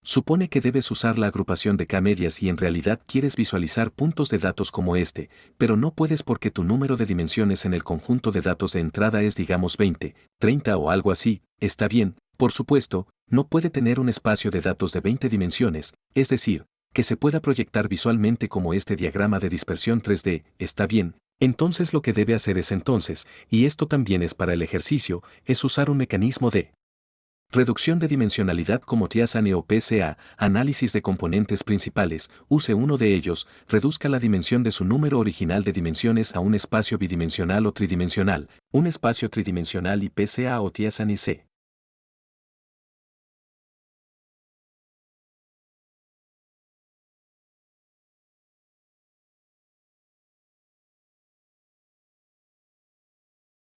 Supone que debes usar la agrupación de K-medias y en realidad quieres visualizar puntos de datos como este, pero no puedes porque tu número de dimensiones en el conjunto de datos de entrada es digamos 20, 30 o algo así. Está bien, por supuesto, no puede tener un espacio de datos de 20 dimensiones, es decir, que se pueda proyectar visualmente como este diagrama de dispersión 3D, está bien. Entonces lo que debe hacer es entonces, y esto también es para el ejercicio, es usar un mecanismo de reducción de dimensionalidad como TIASANE o PSA, análisis de componentes principales, use uno de ellos, reduzca la dimensión de su número original de dimensiones a un espacio bidimensional o tridimensional, un espacio tridimensional y PSA o TIASANE C.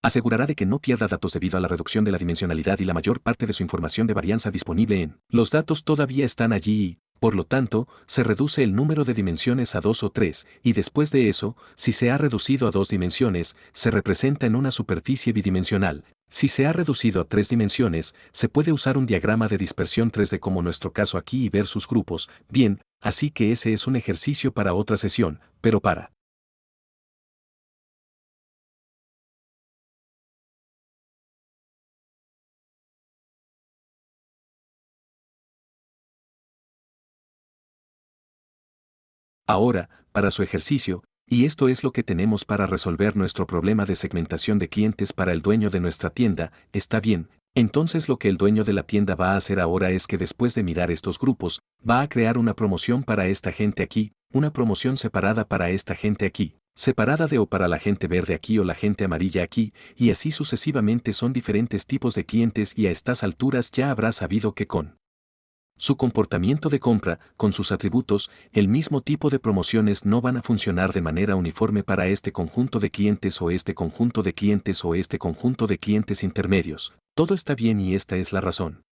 Asegurará de que no pierda datos debido a la reducción de la dimensionalidad y la mayor parte de su información de varianza disponible en los datos todavía están allí y, por lo tanto, se reduce el número de dimensiones a 2 o 3, y después de eso, si se ha reducido a 2 dimensiones, se representa en una superficie bidimensional. Si se ha reducido a 3 dimensiones, se puede usar un diagrama de dispersión 3D como nuestro caso aquí y ver sus grupos. Bien, así que ese es un ejercicio para otra sesión, pero para ahora, para su ejercicio, y esto es lo que tenemos para resolver nuestro problema de segmentación de clientes para el dueño de nuestra tienda, está bien. Entonces lo que el dueño de la tienda va a hacer ahora es que después de mirar estos grupos, va a crear una promoción para esta gente aquí, una promoción separada para esta gente aquí, separada de o para la gente verde aquí o la gente amarilla aquí, y así sucesivamente son diferentes tipos de clientes y a estas alturas ya habrá sabido que con su comportamiento de compra, con sus atributos, el mismo tipo de promociones no van a funcionar de manera uniforme para este conjunto de clientes o este conjunto de clientes o este conjunto de clientes intermedios. Todo está bien y esta es la razón.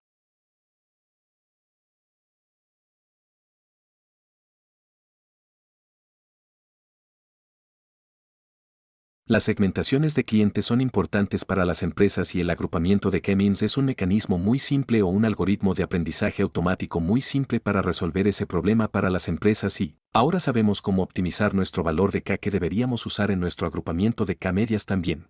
Las segmentaciones de clientes son importantes para las empresas y el agrupamiento de K-means es un mecanismo muy simple o un algoritmo de aprendizaje automático muy simple para resolver ese problema para las empresas y ahora sabemos cómo optimizar nuestro valor de K que deberíamos usar en nuestro agrupamiento de K-medias también.